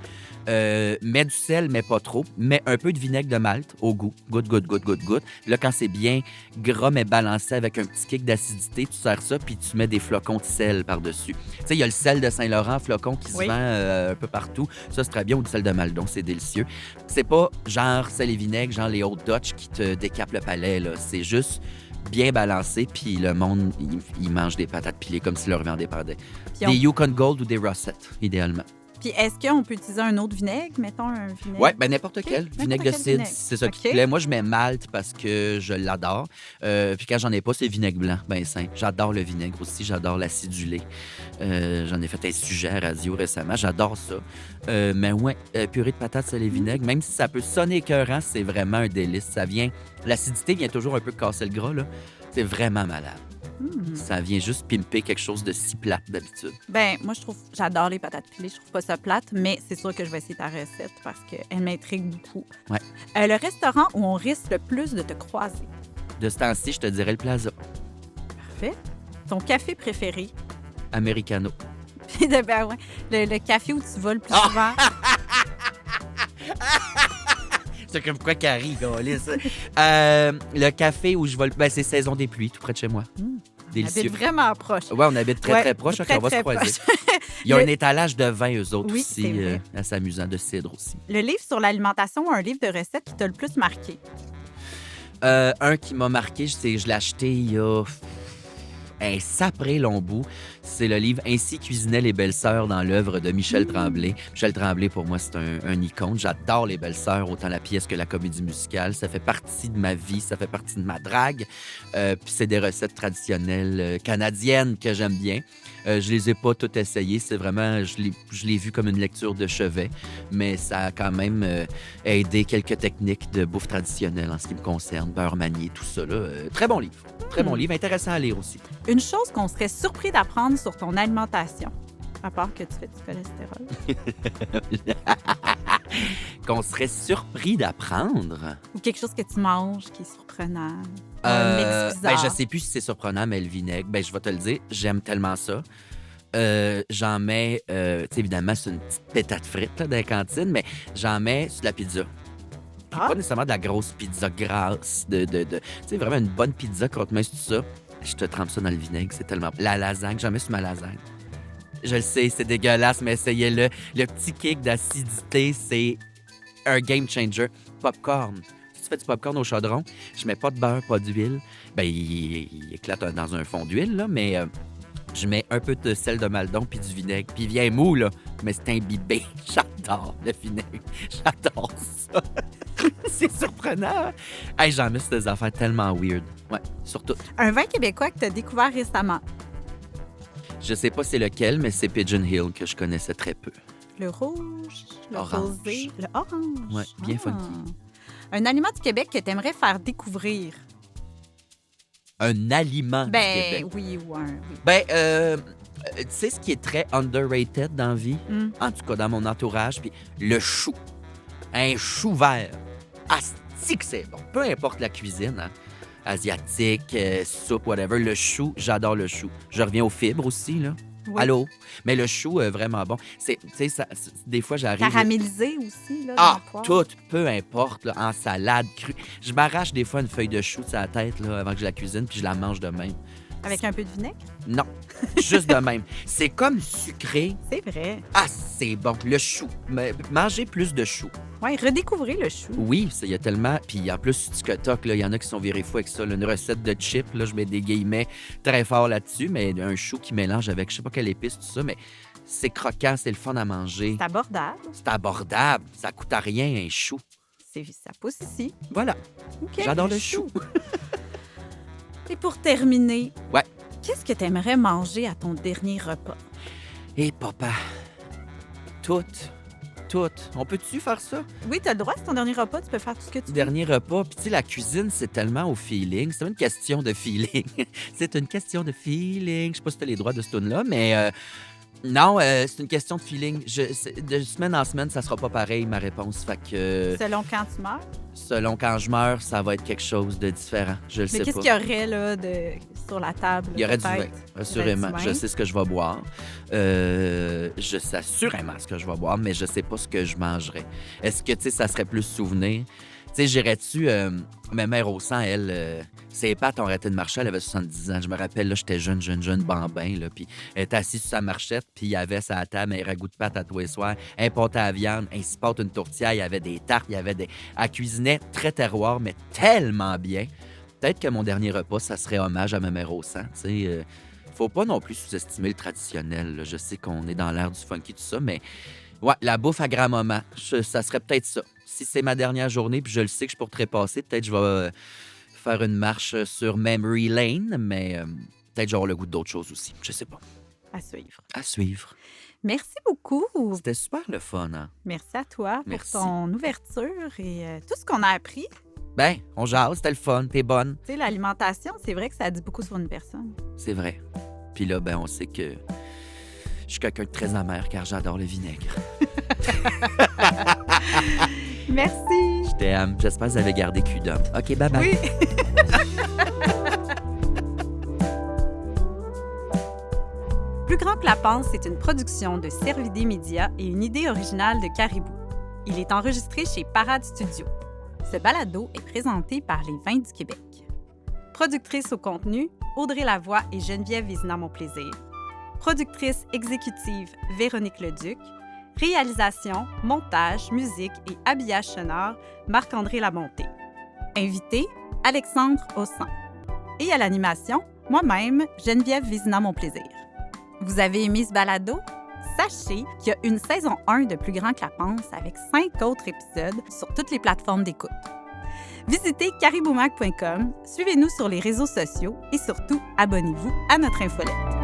Mets du sel, mais pas trop. Mets un peu de vinaigre de malt au goût. Goûte. Là, quand c'est bien gras, mais balancé avec un petit kick d'acidité, tu sers ça, puis tu mets des flocons de sel par-dessus. Tu sais, il y a le sel de Saint-Laurent, flocon, qui se Oui. vend un peu partout. Ça, c'est très bien. Ou du sel de Maldon, c'est délicieux. C'est pas genre sel et vinaigre, genre les Old Dutch qui te décapent le palais, là. C'est juste bien balancé, puis le monde, il mange des patates pilées comme si leur viande dépendait. Puis Des Yukon Gold ou des Russet, idéalement. Puis est-ce qu'on peut utiliser un autre vinaigre? Mettons un vinaigre. Oui, ben n'importe quel. N'importe Vinaigre de quel cidre, vinaigre. c'est ça qui OK. te plaît. Moi, je mets malt parce que je l'adore. Puis quand j'en ai pas, c'est vinaigre blanc, ben simple. J'adore le vinaigre aussi, j'adore l'acidulé. J'en ai fait un sujet à radio récemment, j'adore ça. Mais ouais, purée de patates, sel et vinaigre, même si ça peut sonner écœurant, c'est vraiment un délice. L'acidité vient toujours un peu casser le gras, là. C'est vraiment malade. Ça vient juste pimper quelque chose de si plate d'habitude. Ben, moi, j'adore les patates pilées. Je trouve pas ça plate, mais c'est sûr que je vais essayer ta recette parce qu'elle m'intrigue beaucoup. Ouais. Le restaurant où on risque le plus de te croiser. De ce temps-ci, je te dirais le Plaza. Parfait. Ton café préféré. Americano. Puis ben ouais, le café où tu vas le plus Ah! souvent. C'est comme quoi Carrie, câlisse. Le café où je vais... Ben, c'est Saison des pluies, tout près de chez moi. On Délicieux. habite vraiment proche. Ouais, on habite très, Ouais, très proche, très, on va se très croiser. proche. Il y a Le- un étalage de vin, eux autres Oui, aussi, c'est vrai. assez amusant, de cidre aussi. Le livre sur l'alimentation ou un livre de recettes qui t'a le plus marqué? Un qui m'a marqué, je l'ai acheté il y a un sapré long bout. C'est le livre « Ainsi cuisinaient les belles-sœurs » dans l'œuvre de Michel Tremblay. Michel Tremblay, pour moi, c'est un icône. J'adore les belles-sœurs, autant la pièce que la comédie musicale. Ça fait partie de ma vie, ça fait partie de ma drague. Puis c'est des recettes traditionnelles canadiennes que j'aime bien. Je les ai pas toutes essayées. C'est vraiment... Je l'ai vu comme une lecture de chevet. Mais ça a quand même aidé quelques techniques de bouffe traditionnelle en ce qui me concerne. Beurre manié, tout ça. Là. Très bon livre. Très bon livre. Intéressant à lire aussi. Une chose qu'on serait surpris d'apprendre sur ton alimentation, à part que tu fais du cholestérol. qu'on serait surpris d'apprendre. Ou quelque chose que tu manges qui est surprenant. Un mix bizarre. Je sais plus si c'est surprenant, mais le vinaigre, je vais te le dire, j'aime tellement ça. J'en mets, tu sais, évidemment, c'est une petite pétate frite là, dans la cantine, mais j'en mets sur de la pizza. Puis pas nécessairement de la grosse pizza grasse, tu sais, vraiment une bonne pizza qu'on te met sur ça. Je te trempe ça dans le vinaigre, c'est tellement... La lasagne, j'en mets sur ma lasagne. Je le sais, c'est dégueulasse, mais essayez-le. Le petit kick d'acidité, c'est un game changer. Popcorn. Si tu fais du popcorn au chaudron, je mets pas de beurre, pas d'huile. Il éclate dans un fond d'huile, là, mais je mets un peu de sel de Maldon puis du vinaigre. Puis il vient mou, là, mais c'est imbibé. J'adore le vinaigre. J'adore ça. C'est surprenant. Hey, j'en mets sur des affaires tellement weird. Ouais, surtout. Un vin québécois que tu as découvert récemment. Je sais pas c'est lequel, mais c'est Pigeon Hill que je connaissais très peu. Le rouge, le Orange. rosé, le orange. Ouais, bien funky. Un aliment du Québec que tu aimerais faire découvrir. Un aliment du Québec. Oui, oui. Tu sais ce qui est très underrated dans la vie? En tout cas, dans mon entourage, puis le chou. Un chou vert. Asti que c'est bon. Peu importe la cuisine, hein. Asiatique, soupe, whatever. Le chou, j'adore le chou. Je reviens aux fibres aussi, là. Oui. Allô? Mais le chou, vraiment bon. Tu sais, des fois, j'arrive... Caramélisé aussi, là, dans le poivre. Tout, peu importe, là, en salade, crue. Je m'arrache des fois une feuille de chou de sa tête, là, avant que je la cuisine, puis je la mange de même. Avec un peu de vinaigre? Non, juste de même. C'est comme sucré. C'est vrai. C'est bon. Le chou. Mangez plus de chou. Oui, redécouvrez le chou. Oui, il y a tellement... Puis en plus, TikTok, il y en a qui sont virés fous avec ça. Là, une recette de chips, là, je mets des guillemets très forts là-dessus, mais un chou qui mélange avec je sais pas quelle épice, tout ça, mais c'est croquant, c'est le fun à manger. C'est abordable. C'est abordable. Ça coûte à rien, un chou. Ça pousse ici. Voilà. OK, J'adore le chou. Et pour terminer, ouais. Qu'est-ce que tu aimerais manger à ton dernier repas? Hé, papa, tout. On peut-tu faire ça? Oui, tu as le droit, c'est ton dernier repas, tu peux faire tout ce que tu veux. Dernier repas. Puis, tu sais, la cuisine, c'est tellement au feeling. C'est une question de feeling. C'est une question de feeling. Je sais pas si tu as les droits de ce tune-là, mais non, c'est une question de feeling. De semaine en semaine, ça sera pas pareil, ma réponse. Fait que... Selon quand tu meurs? Selon quand je meurs, ça va être quelque chose de différent. Je le sais pas. Mais qu'est-ce qu'il y aurait là, sur la table? Il y aurait du vin, peut-être? assurément. Du vin. Je sais ce que je vais boire. Je sais assurément ce que je vais boire, mais je sais pas ce que je mangerai. Est-ce que, tu sais, ça serait plus souvenir? Tu sais, j'irais-tu... ma mère au sang, elle... ses pattes ont arrêté de marcher, elle avait 70 ans. Je me rappelle, là, j'étais jeune bambin, là, puis elle était assise sur sa marchette, puis il y avait sa table, un ragoût de pâte à tous les soirs, un pâté à viande, un cipote, une tourtière, il y avait des tartes, il y avait des... Elle cuisinait très terroir, mais tellement bien. Peut-être que mon dernier repas, ça serait hommage à ma mère au sang, tu sais. Faut pas non plus sous-estimer le traditionnel, là. Je sais qu'on est dans l'ère du funky, tout ça, mais... Ouais, la bouffe à grand-maman, ça serait peut-être ça. Si c'est ma dernière journée, puis je le sais que je pourrais trépasser, peut-être je vais faire une marche sur Memory Lane, mais peut-être j'aurai le goût d'autres choses aussi. Je sais pas. À suivre. À suivre. Merci beaucoup. C'était super le fun, hein? Merci à toi Merci. pour ton ouverture et tout ce qu'on a appris. Ben, on jase, c'était le fun, t'es bonne. Tu sais, l'alimentation, c'est vrai que ça dit beaucoup sur une personne. C'est vrai. Puis là, ben, on sait que je suis quelqu'un de très amer car j'adore le vinaigre. Merci. Je t'aime. J'espère que vous avez gardé cul d'homme. OK, bye-bye. Oui. Plus grand que la panse, c'est une production de Cervidé Média et une idée originale de Caribou. Il est enregistré chez Parade Studio. Ce balado est présenté par Les Vins du Québec. Productrice au contenu, Audrey Lavoie et Geneviève Vézina-Monplaisir. Productrice exécutive, Véronique Leduc. Réalisation, montage, musique et habillage sonore, Marc-André Labonté. Invité, Alexandre Ossan. Et à l'animation, moi-même, Geneviève Vézina-Monplaisir. Vous avez aimé ce balado? Sachez qu'il y a une saison 1 de Plus grand que la panse avec 5 autres épisodes sur toutes les plateformes d'écoute. Visitez cariboumac.com, suivez-nous sur les réseaux sociaux et surtout, abonnez-vous à notre infolette.